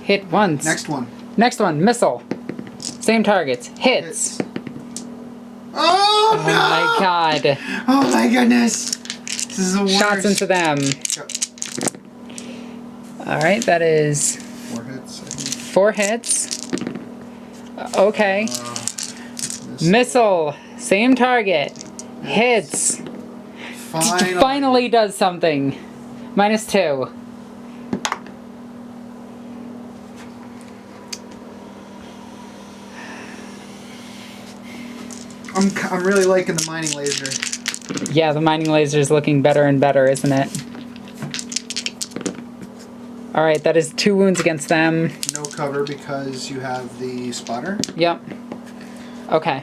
hit once. Next one. Next one, missile. Same targets. Hits. Oh, no! My god. Oh my goodness. This is the worst. Shots into them. Yep. Alright, that is 4 hits, I think. 4 hits. Okay. Missile. Same target. Hits. Finally does something. -2. I'm really liking the mining laser. Yeah, the mining laser is looking better and better, isn't it? Alright, that is 2 wounds against them. No cover because you have the spotter. Yep. Okay.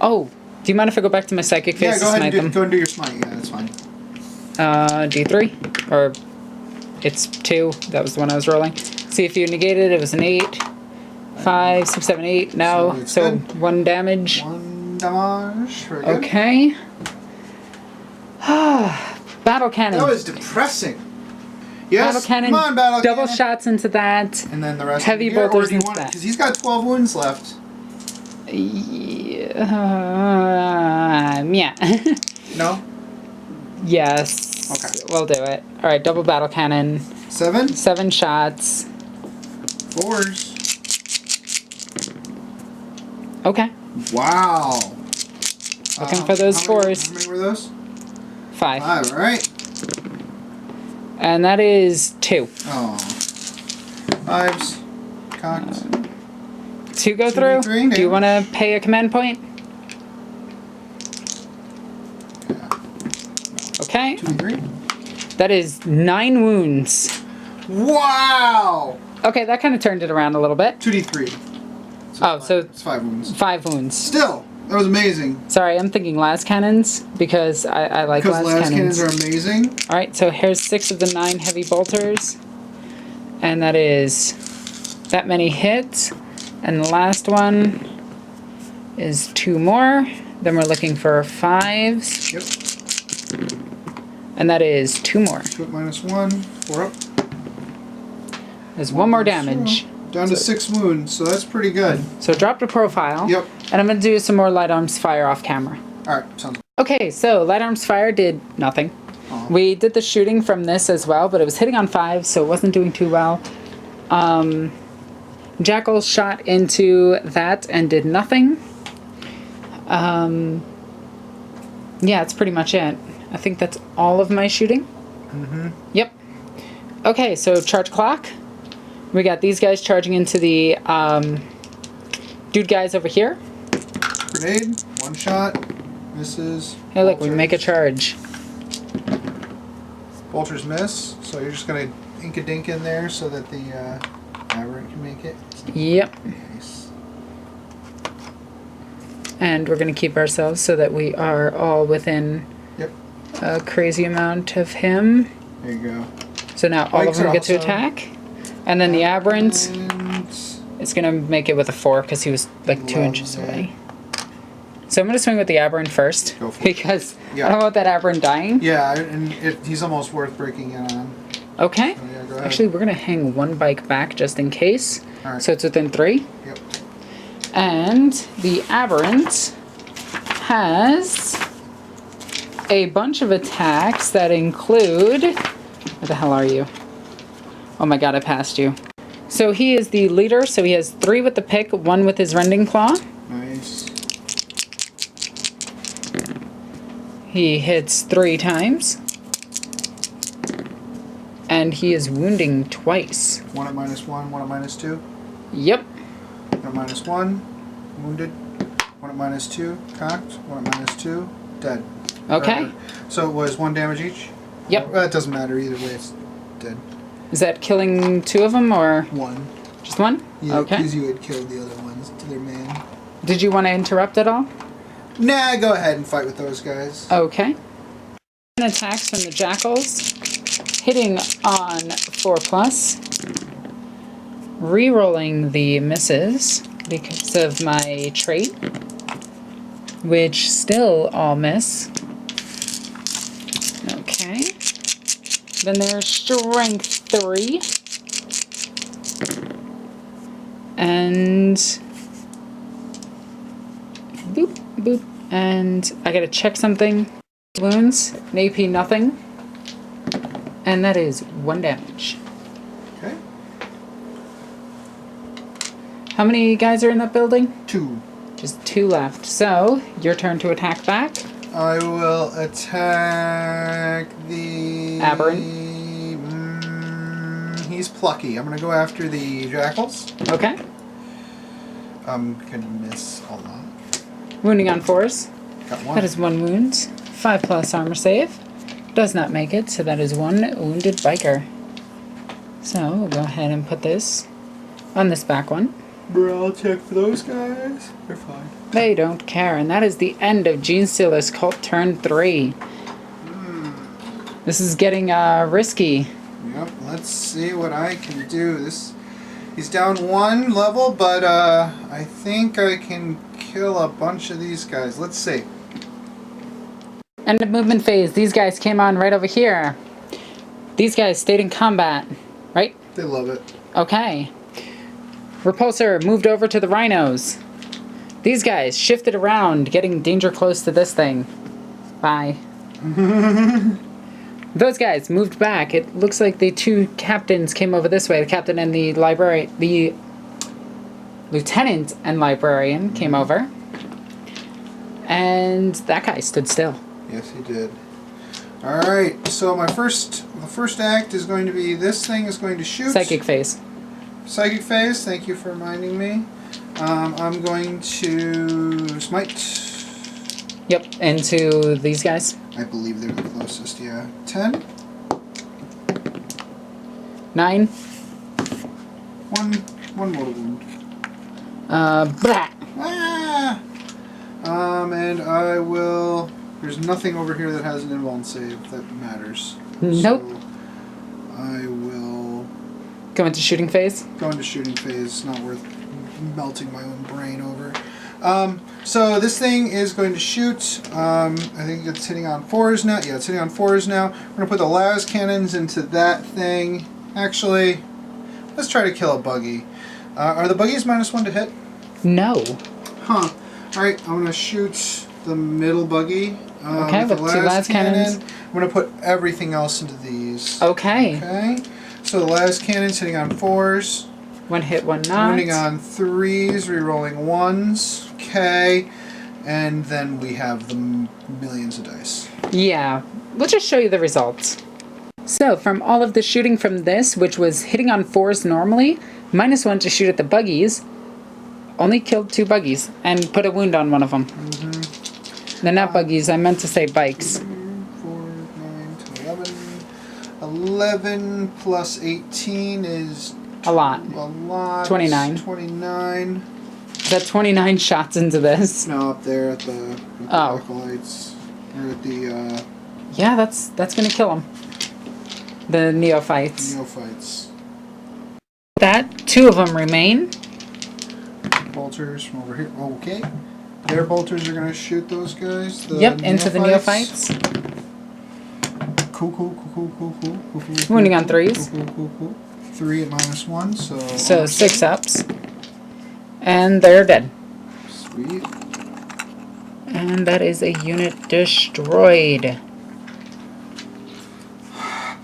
Oh, do you mind if I go back to my psychic phase Yeah, to smite them? go and do your smite. Yeah, that's fine. D3? Or it's 2. That was the one I was rolling. See if you negated it. It was an 8. 5, 6, 7, 8. No. So 1 damage. 1 damage. Very good. Okay. Battle cannon. That was depressing. Yes. Battle cannon. Come on, battle double cannon. shots into that. And then the rest Heavy of the gear, bolters or do you into want it? that. Because he's got 12 wounds left. Yeah. No? Yes. Okay. We'll do it. Alright, double battle cannon. 7? 7 shots. 4s. Okay. Wow. Looking for those fours. How many were those? 5. 5, alright. And that is 2. Oh. 5s. Cocked. 2 go through? 2d3 Do you want to pay a command point? Yeah. Okay. 2d3. That is 9 wounds. Wow! Okay, that kind of turned it around a little bit. 2d3. So it's 5 wounds. 5 wounds. Still, that was amazing. Sorry, I'm thinking las cannons because I like las cannons. Because las cannons are amazing. Alright, so here's 6 of the 9 heavy bolters. And that is that many hits. And the last one is 2 more. Then we're looking for 5s. Yep. And that is 2 more. 2 up -1. 4 up. There's 1 more damage. Down to 6 wounds, so that's pretty good. So drop to profile. Yep. And I'm going to do some more light arms fire off camera. Alright, sounds good. Okay, so light arms fire did nothing. Aw. We did the shooting from this as well, but it was hitting on 5, so it wasn't doing too well. Jackal shot into that and did nothing. Yeah, that's pretty much it. I think that's all of my shooting. Mm-hmm. Yep. Okay, so charge clock. We got these guys charging into the dude guys over here. Grenade, 1 shot, misses. Hey, look, we make a charge. Bolters miss, so you're just going to ink a dink in there so that the aberrant can make it. Yep. Nice. And we're going to keep ourselves so that we are all within Yep. a crazy amount of him. There you go. So now all of Bikes them are get to also- attack. And then the aberrant And is going to make it with a 4 because he was like 2 Love inches that. away. So I'm going to swing with the aberrant first Go for it. because Yeah. I don't want that aberrant dying. yeah, and he's almost worth breaking in on. Okay. So yeah, go ahead. Actually, we're going to hang 1 bike back just in case. Alright. So it's within 3. Yep. And the aberrant has a bunch of attacks that include... Where the hell are you? Oh my god, I passed you. So he is the leader, so he has 3 with the pick, 1 with his rending claw. Nice. He hits 3 times. And he is wounding twice. 1 at -1, 1 at -2. Yep. 1 at -1, wounded. 1 at -2, cocked. 1 at -2, dead. Okay. So it was 1 damage each? Yep. Well, it doesn't matter either way, it's dead. Is that killing 2 of them or 1. just 1? Yeah, Okay. because you had killed the other ones to their man. Did you want to interrupt at all? Nah, go ahead and fight with those guys. Okay. Attacks from the jackals, hitting on 4+, re-rolling the misses because of my trait, which still all miss. Okay. Then there's strength 3. And boop, boop. And I gotta check something. Wounds, an AP nothing. And that is 1 damage. Okay. How many guys are in that building? 2. Just 2 left. So, your turn to attack back. I will attack the... Aberrant. He's plucky. I'm going to go after the jackals. Okay. I'm going to miss a lot. Wounding on 4s. Got 1. That is 1 wound. 5+ armor save. Does not make it, so that is 1 wounded biker. So, we'll go ahead and put this on this back one. Bro, I'll check for those guys. They're fine. They don't care, and that is the end of Genestealer's Cult turn 3. This is getting risky. Yep, let's see what I can do. He's down 1 level, but I think I can kill a bunch of these guys. Let's see. End of movement phase. These guys came on right over here. These guys stayed in combat, right? They love it. Okay. Repulsor moved over to the rhinos. These guys shifted around, getting danger close to this thing. Bye. Those guys moved back. It looks like the 2 captains came over this way. The captain and the librarian, the lieutenant and librarian came over. And that guy stood still. Yes, he did. Alright, so the first act is going to be, this thing is going to shoot. Psychic phase. Psychic phase, thank you for reminding me. I'm going to smite. Yep, into these guys. I believe they're the closest, yeah. 10. 9. One mortal wound. Blah. Ah! And I will... There's nothing over here that has an invuln save that matters. Nope. So I will... Go into shooting phase. Go into shooting phase. It's not worth melting my own brain over. So this thing is going to shoot. I think it's hitting on 4s now. Yeah, it's hitting on 4s now. We're going to put the las cannons into that thing. Actually, let's try to kill a buggy. Are the buggies -1 to hit? No. Huh. Alright, I'm going to shoot the middle buggy. Okay, with 2 las cannons. I'm going to put everything else into these. Okay. Okay. So the las cannon's hitting on 4s. 1 hit, 1 not. Wounding on 3s, rerolling 1s. Okay. And then we have the millions of dice. Yeah. We'll just show you the results. So, from all of the shooting from this, which was hitting on 4s normally, -1 to shoot at the buggies, only killed 2 buggies and put a wound on one of them. They're not buggies, I meant to say bikes. 4, 9, 10, 11. 11 plus 18 is... A lot. A lot. 29. 29. Is that 29 shots into this? No, up there at the acolytes. Or at the... Yeah, that's gonna kill them. The neophytes. Neophytes. That, 2 of them remain. Bolters from over here. Okay. Their bolters are going to shoot those guys. Yep, into the neophytes. Cool. Wounding on 3s. Cool. 3 at -1, so... So 6 ups. And they're dead. Sweet. And that is a unit destroyed.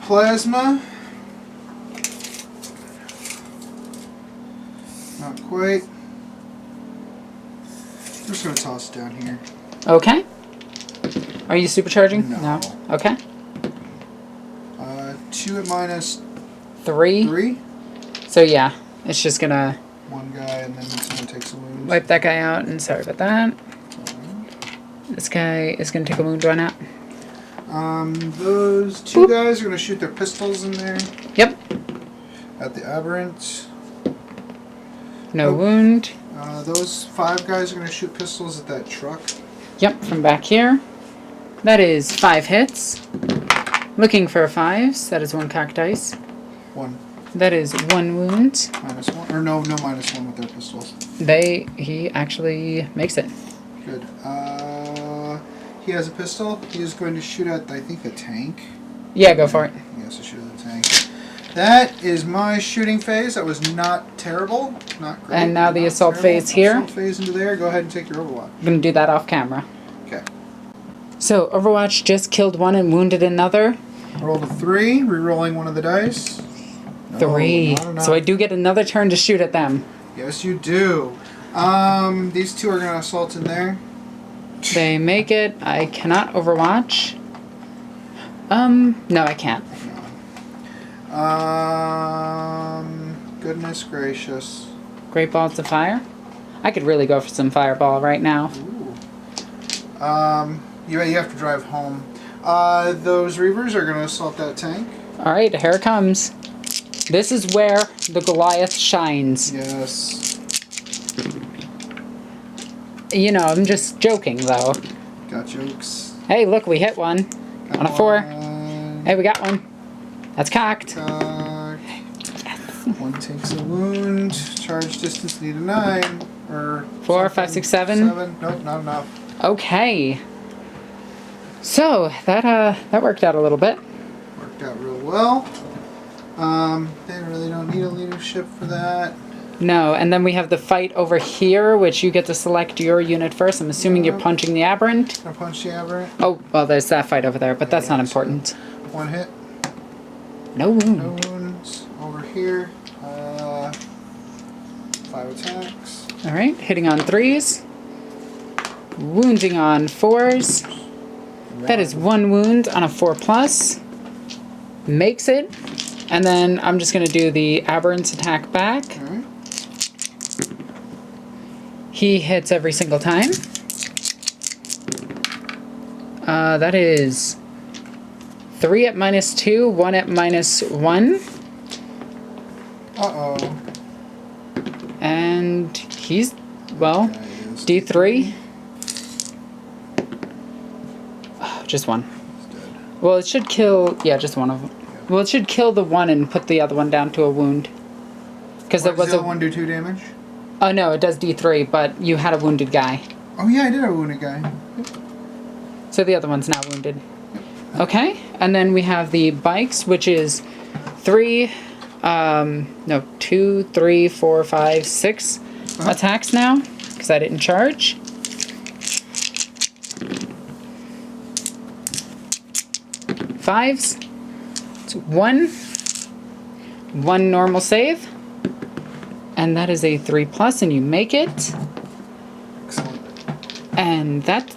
Plasma. Not quite. I'm just going to toss it down here. Okay. Are you supercharging? No. Okay. 2 at -3. 3. So yeah, it's just gonna... One guy and then someone takes a wound. Wipe that guy out, and sorry about that. This guy is gonna take a wound. Why not? Those 2 guys are going to shoot their pistols in there. Yep. At the aberrant. No wound. Those 5 guys are going to shoot pistols at that truck. Yep, from back here. That is 5 hits. Looking for 5s. That is 1 cocked dice. 1. That is 1 wound. -1. Or no -1 with their pistols. He actually makes it. Good. He has a pistol. He is going to shoot at, I think, the tank. Yeah, go for it. He has to shoot at the tank. That is my shooting phase. That was not terrible. Not great. And now the assault phase here. Assault phase into there. Go ahead and take your Overwatch. I'm going to do that off camera. Okay. So, Overwatch just killed 1 and wounded another. Rolled a 3, re-rolling 1 of the dice. No, 3. not enough. So I do get another turn to shoot at them. Yes, you do. These 2 are going to assault in there. They make it. I cannot Overwatch. No, I can't. Goodness gracious. Great balls of fire. I could really go for some fireball right now. Ooh. You have to drive home. Those Reavers are going to assault that tank. Alright, here it comes. This is where the Goliath shines. Yes. You know, I'm just joking, though. Got jokes. Hey, look, we hit 1. On a 4. Hey, we got 1. That's cocked. Yes. 1 takes a wound. Charge distance need a 9. Or 4, 5, 6, 7. 7. Nope, not enough. Okay. So, that worked out a little bit. Worked out real well. They really don't need a leadership for that. No, and then we have the fight over here, which you get to select your unit first. I'm assuming you're punching the aberrant. Gonna punch the aberrant. Oh, well, there's that fight over there, but that's not important. 1 hit. No wound. No wounds. Over here. 5 attacks. Alright, hitting on 3s. wounding on 4s. That is 1 wound on a 4+. Makes it. And then I'm just going to do the aberrant attack back. Alright. He hits every single time. That is 3 at -2, 1 at -1. Uh-oh. And he's, well, D3. Oh, just 1. Well, it should kill, yeah, just 1 of them. Well, it should kill the 1 and put the other one down to a wound. Because there was does the other one do 2 damage? Oh no, it does D3, but you had a wounded guy. Oh yeah, I did have a wounded guy. So the other one's now wounded. Okay, and then we have the bikes, which is 2, 3, 4, 5, 6 attacks now, because I didn't charge. Fives. It's 1 normal save, and that is a 3+, and you make it. Excellent. And that.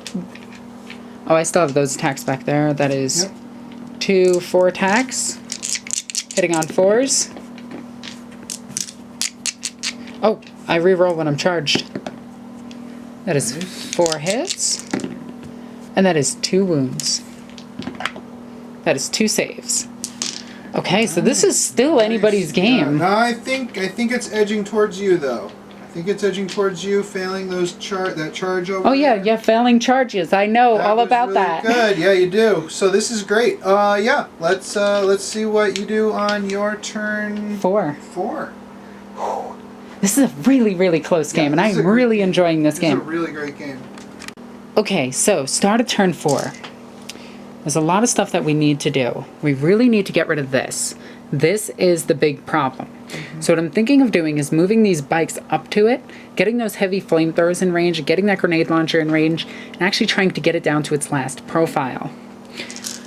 Oh, I still have those attacks back there. That is 2 4 attacks, hitting on 4s. Oh, I reroll when I'm charged. That is 4 hits, and that is 2 wounds. That is 2 saves. Okay, so this is still anybody's game. No, I think it's edging towards you though. I think it's edging towards you, failing those that charge over. Oh yeah, failing charges. I know all about really that. Good, yeah, you do. So this is great. Yeah, let's see what you do on your turn. 4. 4. This is a really, really close game, and I'm really enjoying this game. It's a really great game. Okay, so start of turn 4. There's a lot of stuff that we need to do. We really need to get rid of this. This is the big problem. So what I'm thinking of doing is moving these bikes up to it, getting those heavy flamethrowers in range, getting that grenade launcher in range, and actually trying to get it down to its last profile.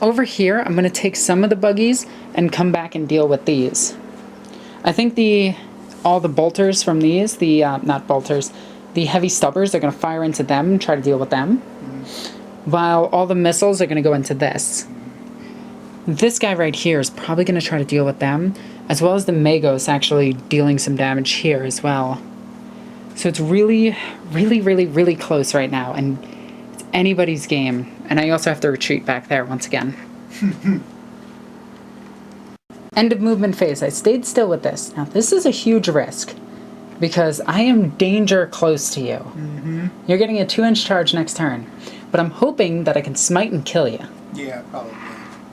Over here, I'm going to take some of the buggies and come back and deal with these. I think all the bolters from these, not bolters, the heavy stubbers are going to fire into them and try to deal with them. While all the missiles are going to go into this. This guy right here is probably going to try to deal with them, as well as the Magos actually dealing some damage here as well. So it's really, really, really, really close right now, and it's anybody's game. And I also have to retreat back there once again. End of movement phase. I stayed still with this. Now this is a huge risk, because I am danger close to you. You're getting a 2-inch charge next turn. But I'm hoping that I can smite and kill you. Yeah, probably.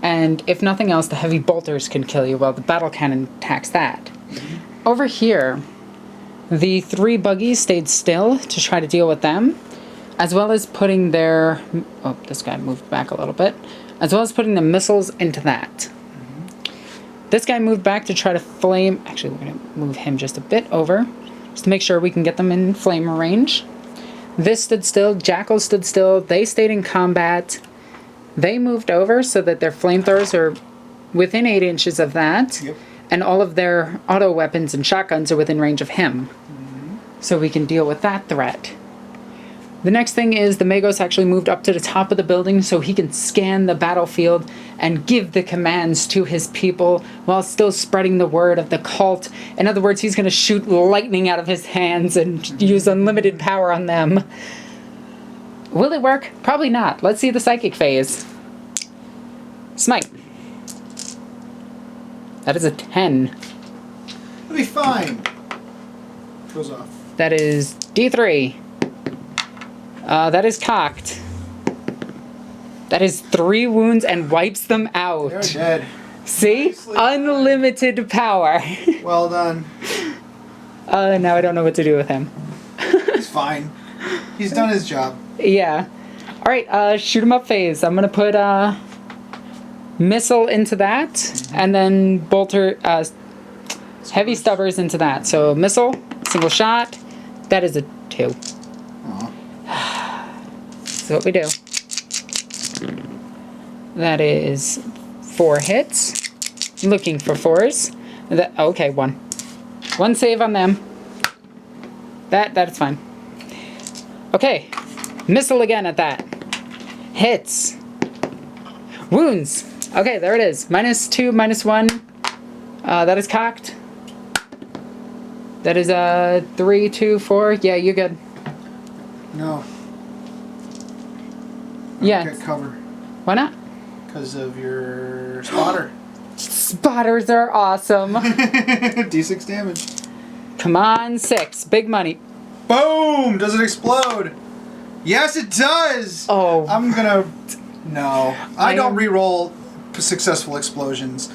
And if nothing else, the heavy bolters can kill you while the battle cannon attacks that. Over here, the 3 buggies stayed still to try to deal with them, as well as putting their... Oh, this guy moved back a little bit. As well as putting the missiles into that. This guy moved back to try to flame... Actually, we're going to move him just a bit over, just to make sure we can get them in flame range. This stood still, Jackal stood still, they stayed in combat. They moved over so that their flamethrowers are within 8 inches of that. Yep. And all of their auto weapons and shotguns are within range of him. So we can deal with that threat. The next thing is the Magos actually moved up to the top of the building so he can scan the battlefield and give the commands to his people while still spreading the word of the cult. In other words, he's going to shoot lightning out of his hands and use unlimited power on them. Will it work? Probably not. Let's see the psychic phase. Smite. That is a 10. It'll be fine. Goes off. That is D3. That is cocked. That is 3 wounds and wipes them out. They're dead. See? Nicely Unlimited power. Well done. Now I don't know what to do with him. He's fine. He's done his job. Yeah. Alright, shoot him up phase. I'm gonna put missile into that, and then bolter heavy stubbers into that. So missile, single shot, that is a 2. That's what we do. That is 4 hits. Looking for 4s. Okay, 1. 1 save on them. That is fine. Okay. Missile again at that. Hits. Wounds. Okay, there it is. -2, -1. That is cocked. That is 3, 2, 4. Yeah, you're good. No. Yeah. Get cover. Why not? Because of your spotter. Spotters are awesome. D6 damage. Come on, 6. Big money. Boom! Does it explode? Yes, it does! Oh. I'm gonna... No. I don't re-roll successful explosions.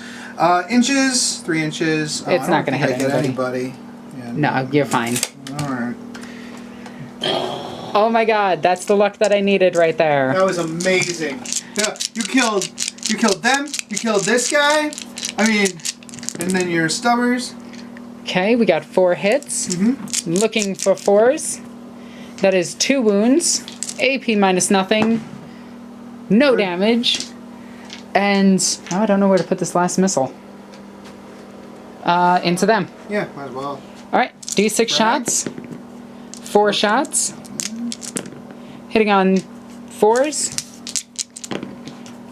Inches, 3 inches. Oh, It's not gonna hit anybody. Yeah, No, you're fine. Alright. Oh my god, that's the luck that I needed right there. That was amazing. Yeah, you killed them, you killed this guy. I mean, and then your stubbers. Okay, we got 4 hits. Mm-hmm. Looking for 4s. That is 2 wounds. AP -0. No damage. And I don't know where to put this last missile. Into them. Yeah, might as well. Alright, D6 shots. 4 shots. Hitting on 4s.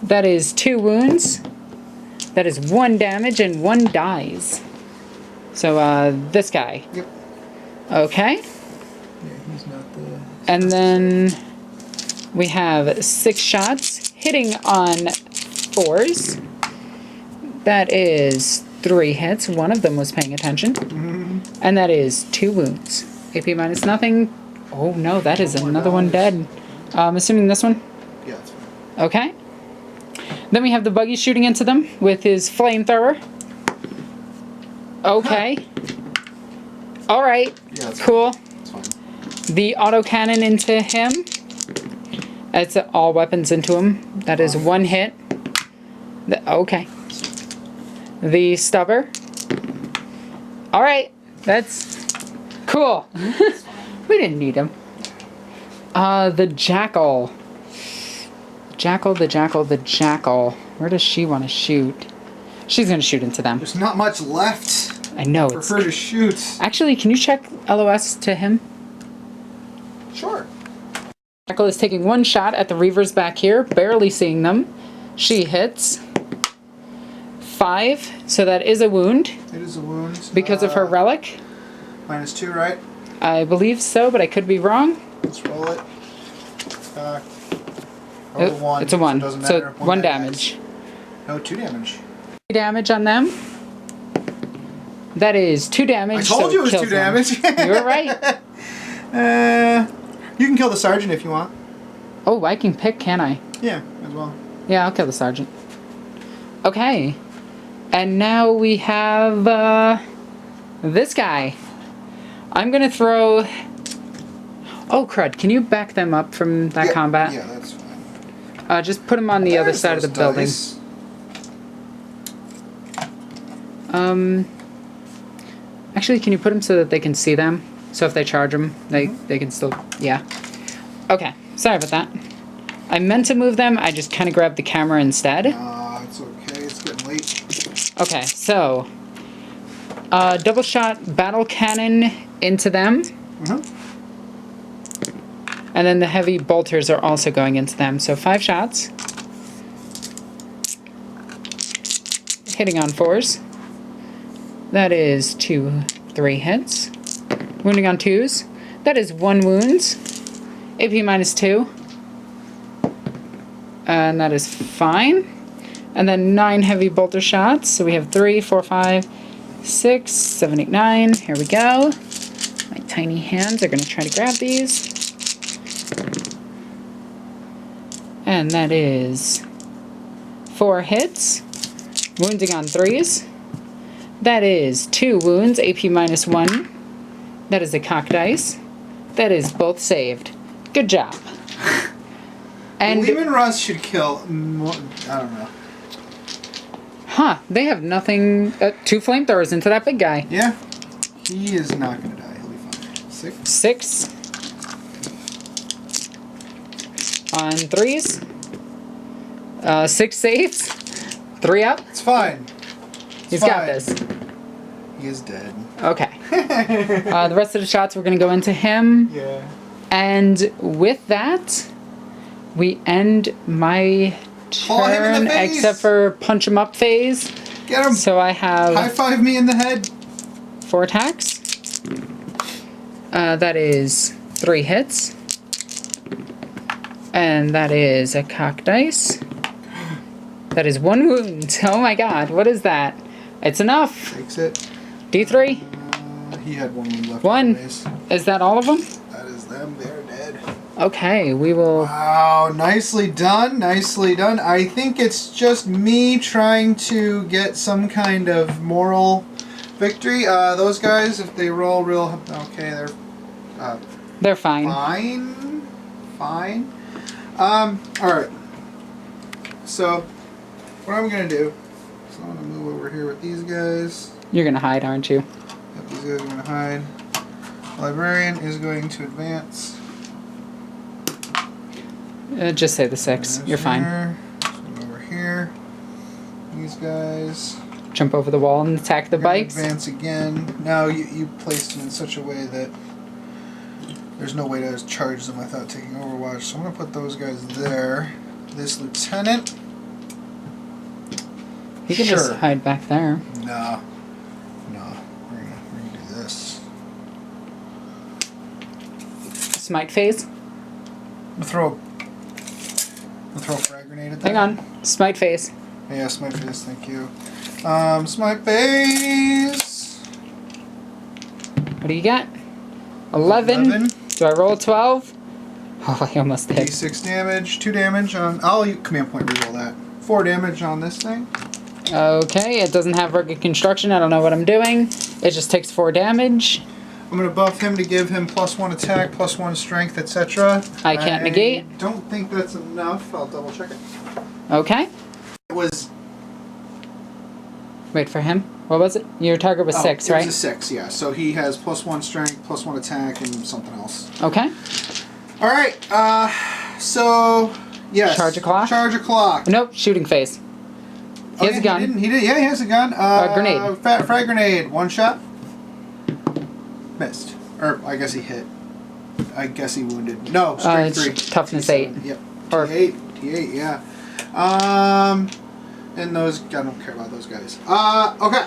That is 2 wounds. That is 1 damage and 1 dies. So, this guy. Yep. Okay. Yeah, he's not the... And then we have 6 shots hitting on 4s. That is 3 hits. One of them was paying attention. Mm-hmm. And that is 2 wounds. AP -0. Oh no, that is another one dead. I'm assuming this one? Yeah, that's fine. Okay. Then we have the buggy shooting into them with his flamethrower. Okay. Alright. Yeah, that's cool. That's fine. The autocannon into him. That's all weapons into him. That is 1 hit. Okay. The stubber. Alright. That's cool. We didn't need him. The jackal. The jackal. Where does she want to shoot? She's going to shoot into them. There's not much left I know. for her to shoot. Actually, can you check LOS to him? Sure. Jackal is taking 1 shot at the Reavers back here, barely seeing them. She hits. 5, so that is a wound. It is a wound. Because of her relic. -2, right? I believe so, but I could be wrong. Let's roll it. Roll a 1. It's a 1, doesn't so matter. 1 damage. No, 2 damage. 3 damage on them. That is 2 damage. I told you it was 2 damage. You were right. You can kill the sergeant if you want. Oh, I can pick, can I? Yeah, as well. Yeah, I'll kill the sergeant. Okay. And now we have this guy. I'm going to throw... Oh, crud. Can you back them up from that combat? Yeah, that's fine. Just put them on the other side of the building. Dice. Actually, can you put them so that they can see them? So if they charge them, they can still... Yeah. Okay. Sorry about that. I meant to move them. I just kind of grabbed the camera instead. It's okay. It's getting late. Okay, so... double shot battle cannon into them. Mm-hmm. And then the heavy bolters are also going into them. So 5 shots. Hitting on 4s. That is 2, 3 hits. Wounding on 2s. That is 1 wounds. AP -2. And that is fine. And then 9 heavy bolter shots. So we have 3, 4, 5, 6, 7, 8, 9. Here we go. My tiny hands are going to try to grab these. And that is 4 hits. Wounding on 3s. That is 2 wounds, AP -1. That is a cock dice. That is both saved. Good job. And Lehman Russ should kill more, I don't know. Huh, they have nothing... 2 flamethrowers into that big guy. Yeah. He is not going to die. He'll be fine. 6. 6. On 3s. 6 saves. 3 up. It's fine. He's got this. He is dead. Okay. The rest of the shots we're going to go into him. Yeah. And with that, we end my Claw him in turn, the face. except for punch him up phase. Get him. So I have High five me in the head. 4 attacks. That is 3 hits. And that is a cock dice. That is 1 wound. Oh my god, what is that? It's enough. Takes it. D3. He had 1 wound left. 1. Anyways. Is that all of them? That is them. They're dead. Okay, we will... Wow, nicely done. Nicely done. I think it's just me trying to get some kind of moral victory. Those guys, if they roll real... Okay, They're fine. Fine. Alright. So, what I'm going to do is I'm going to move over here with these guys. You're going to hide, aren't you? Yep, these guys are going to hide. Librarian is going to advance. Just say the 6. You're fine. Over here. These guys. Jump over the wall and attack the bikes. Advance again. Now you placed them in such a way that there's no way to charge them without taking Overwatch. So I'm going to put those guys there. This lieutenant. You can just hide back there. No. We're gonna do this. Smite phase. I'm gonna throw a frag grenade at that. Hang on. Smite phase. Yeah, smite phase. Thank you. Smite phase. What do you got? 11. Do I roll 12? Oh, I almost did. D6 damage, 2 damage on... I'll command point reroll that. 4 damage on this thing. Okay, it doesn't have rugged construction. I don't know what I'm doing. It just takes 4 damage. I'm going to buff him to give him +1 attack, +1 strength, etc. I can't negate. I don't think that's enough. I'll double check it. Okay. It was... Wait for him. What was it? Your target was 6, right? It was a 6, yeah. So he has +1 strength, +1 attack, and something else. Okay. Alright, so... Yes. Charge a clock? Charge a clock. Nope, shooting phase. He has a gun. He did. Yeah, he has a gun. Grenade. Frag grenade. 1 shot. Missed. Or, I guess he hit. I guess he wounded. No, strength 3. Toughness T7. 8. Yep. Or T8, yeah. And those, I don't care about those guys. Okay.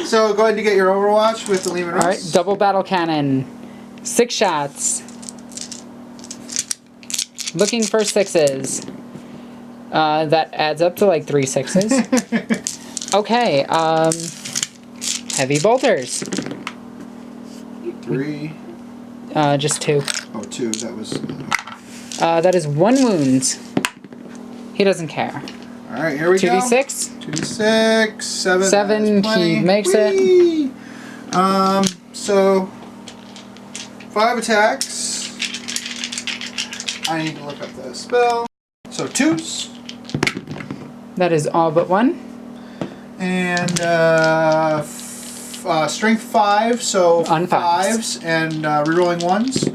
So, go ahead and get your Overwatch with the Lehman Russ. Alright, double battle cannon. 6 shots. Looking for 6s. That adds up to like 3 6s. Okay, heavy bolters. 3. Just 2. Oh, 2. That was... That is 1 wound. He doesn't care. Alright, here we 2d6. go. 2d6. 7. 7, he makes Whee! So 5 attacks. I need to look up the spell. So 2s. That is all but 1. And strength 5, so On 5s and rerolling 1s.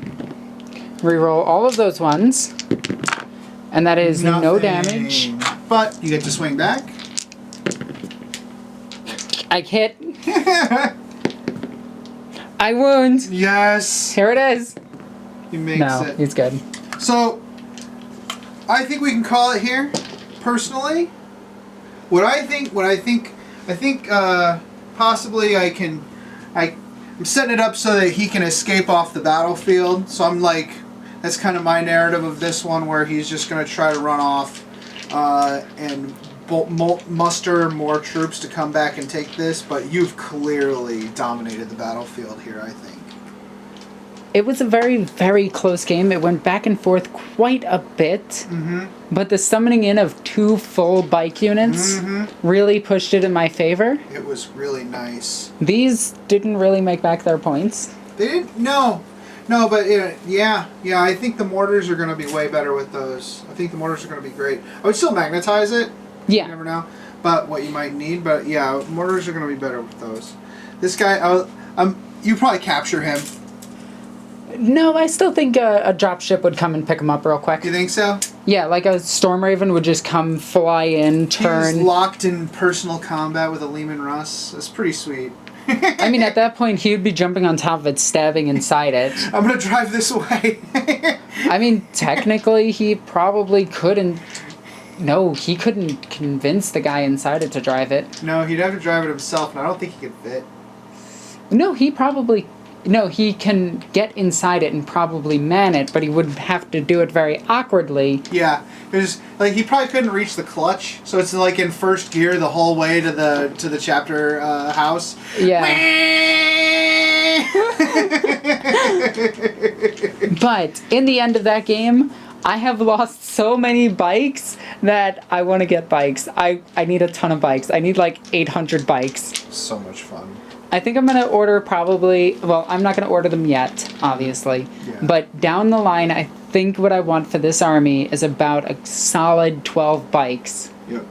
Reroll all of those ones. And that is no Nothing. damage. But you get to swing back. I hit. I wound. Yes. Here it is. He makes No, it. he's good. So, I think we can call it here. Personally, I think possibly I'm setting it up so that he can escape off the battlefield. So I'm like, that's kind of my narrative of this one, where he's just going to try to run off and muster more troops to come back and take this. But you've clearly dominated the battlefield here, I think. It was a very, very close game. It went back and forth quite a bit. Mm-hmm. But the summoning in of 2 full bike units really pushed it in my favor. It was really nice. These didn't really make back their points. They didn't? No, but yeah. I think the mortars are going to be way better with those. I think the mortars are going to be great. I would still magnetize it. Yeah. You never know. But what you might need. But yeah, mortars are going to be better with those. This guy, you probably capture him. No, I still think a dropship would come and pick him up real quick. You think so? Yeah, like a Storm Raven would just come, fly in, turn. He's locked in personal combat with a Lehman Russ. That's pretty sweet. I mean, at that point, he would be jumping on top of it, stabbing inside it. I'm gonna drive this way. I mean, technically, he probably couldn't. No, he couldn't convince the guy inside it to drive it. No, he'd have to drive it himself, and I don't think he could fit. No, he probably... No, he can get inside it and probably man it, but he would have to do it very awkwardly. Yeah, because like he probably couldn't reach the clutch, so it's like in first gear the whole way to the chapter house. Yeah. But in the end of that game, I have lost so many bikes that I want to get bikes. I need a ton of bikes. I need like 800 bikes. So much fun. I think I'm going to order probably... Well, I'm not going to order them yet, obviously. Yeah. But down the line, I think what I want for this army is about a solid 12 bikes. Yep.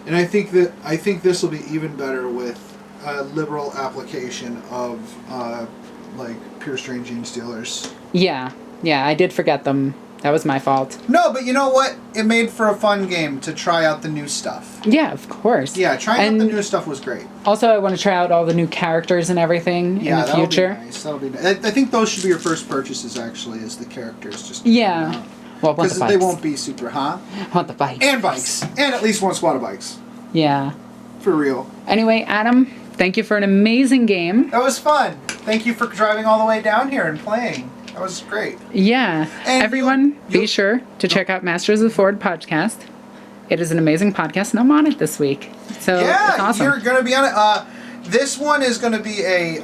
And I think this will be even better with a liberal application of like pure strain Genestealers. Yeah. Yeah, I did forget them. That was my fault. No, but you know what? It made for a fun game to try out the new stuff. Yeah, of course. Yeah, trying out the new stuff was great. Also, I want to try out all the new characters and everything in the future. That'll be nice. I think those should be your first purchases, actually, is the characters. Just yeah. Well, because they won't be super, I want the bikes. And bikes. And at least one squad of bikes. Yeah. For real. Anyway, Adam, thank you for an amazing game. That was fun. Thank you for driving all the way down here and playing. That was great. Yeah. And everyone, be sure to check out Masters of the Ford podcast. It is an amazing podcast, and I'm on it this week. So yeah, it's awesome. You're going to be on it. This one is going to be a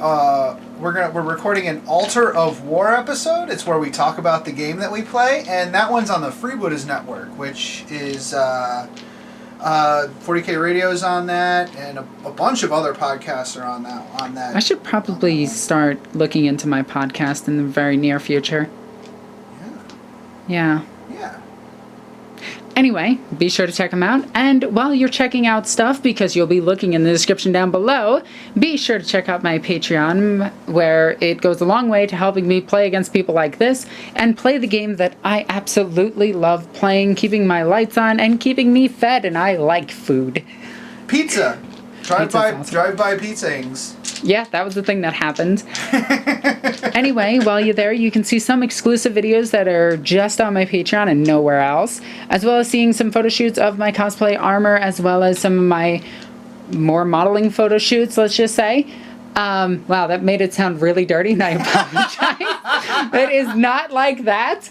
we're recording an Altar of War episode. It's where we talk about the game that we play, and that one's on the Freebooters Network, which is 40K Radio's on that, and a bunch of other podcasts are on that. I should probably start looking into my podcast in the very near future. Yeah. Yeah. Anyway, be sure to check them out. And while you're checking out stuff, because you'll be looking in the description down below, be sure to check out my Patreon, where it goes a long way to helping me play against people like this and play the game that I absolutely love playing, keeping my lights on and keeping me fed, and I like food. Pizza. Drive-by awesome. pizzas. Yeah, that was the thing that happened. Anyway, while you're there, you can see some exclusive videos that are just on my Patreon and nowhere else, as well as seeing some photo shoots of my cosplay armor, as well as some of my more modeling photo shoots, let's just say. Wow, that made it sound really dirty, and I apologize. It is not like that.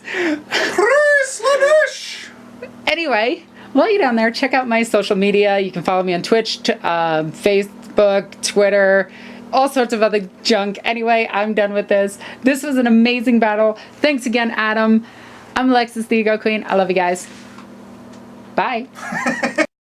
Anyway, while you're down there, check out my social media. You can follow me on Twitch, Facebook, Twitter, all sorts of other junk. Anyway, I'm done with this. This was an amazing battle. Thanks again, Adam. I'm Alexis, the Ego Queen. I love you guys. Bye.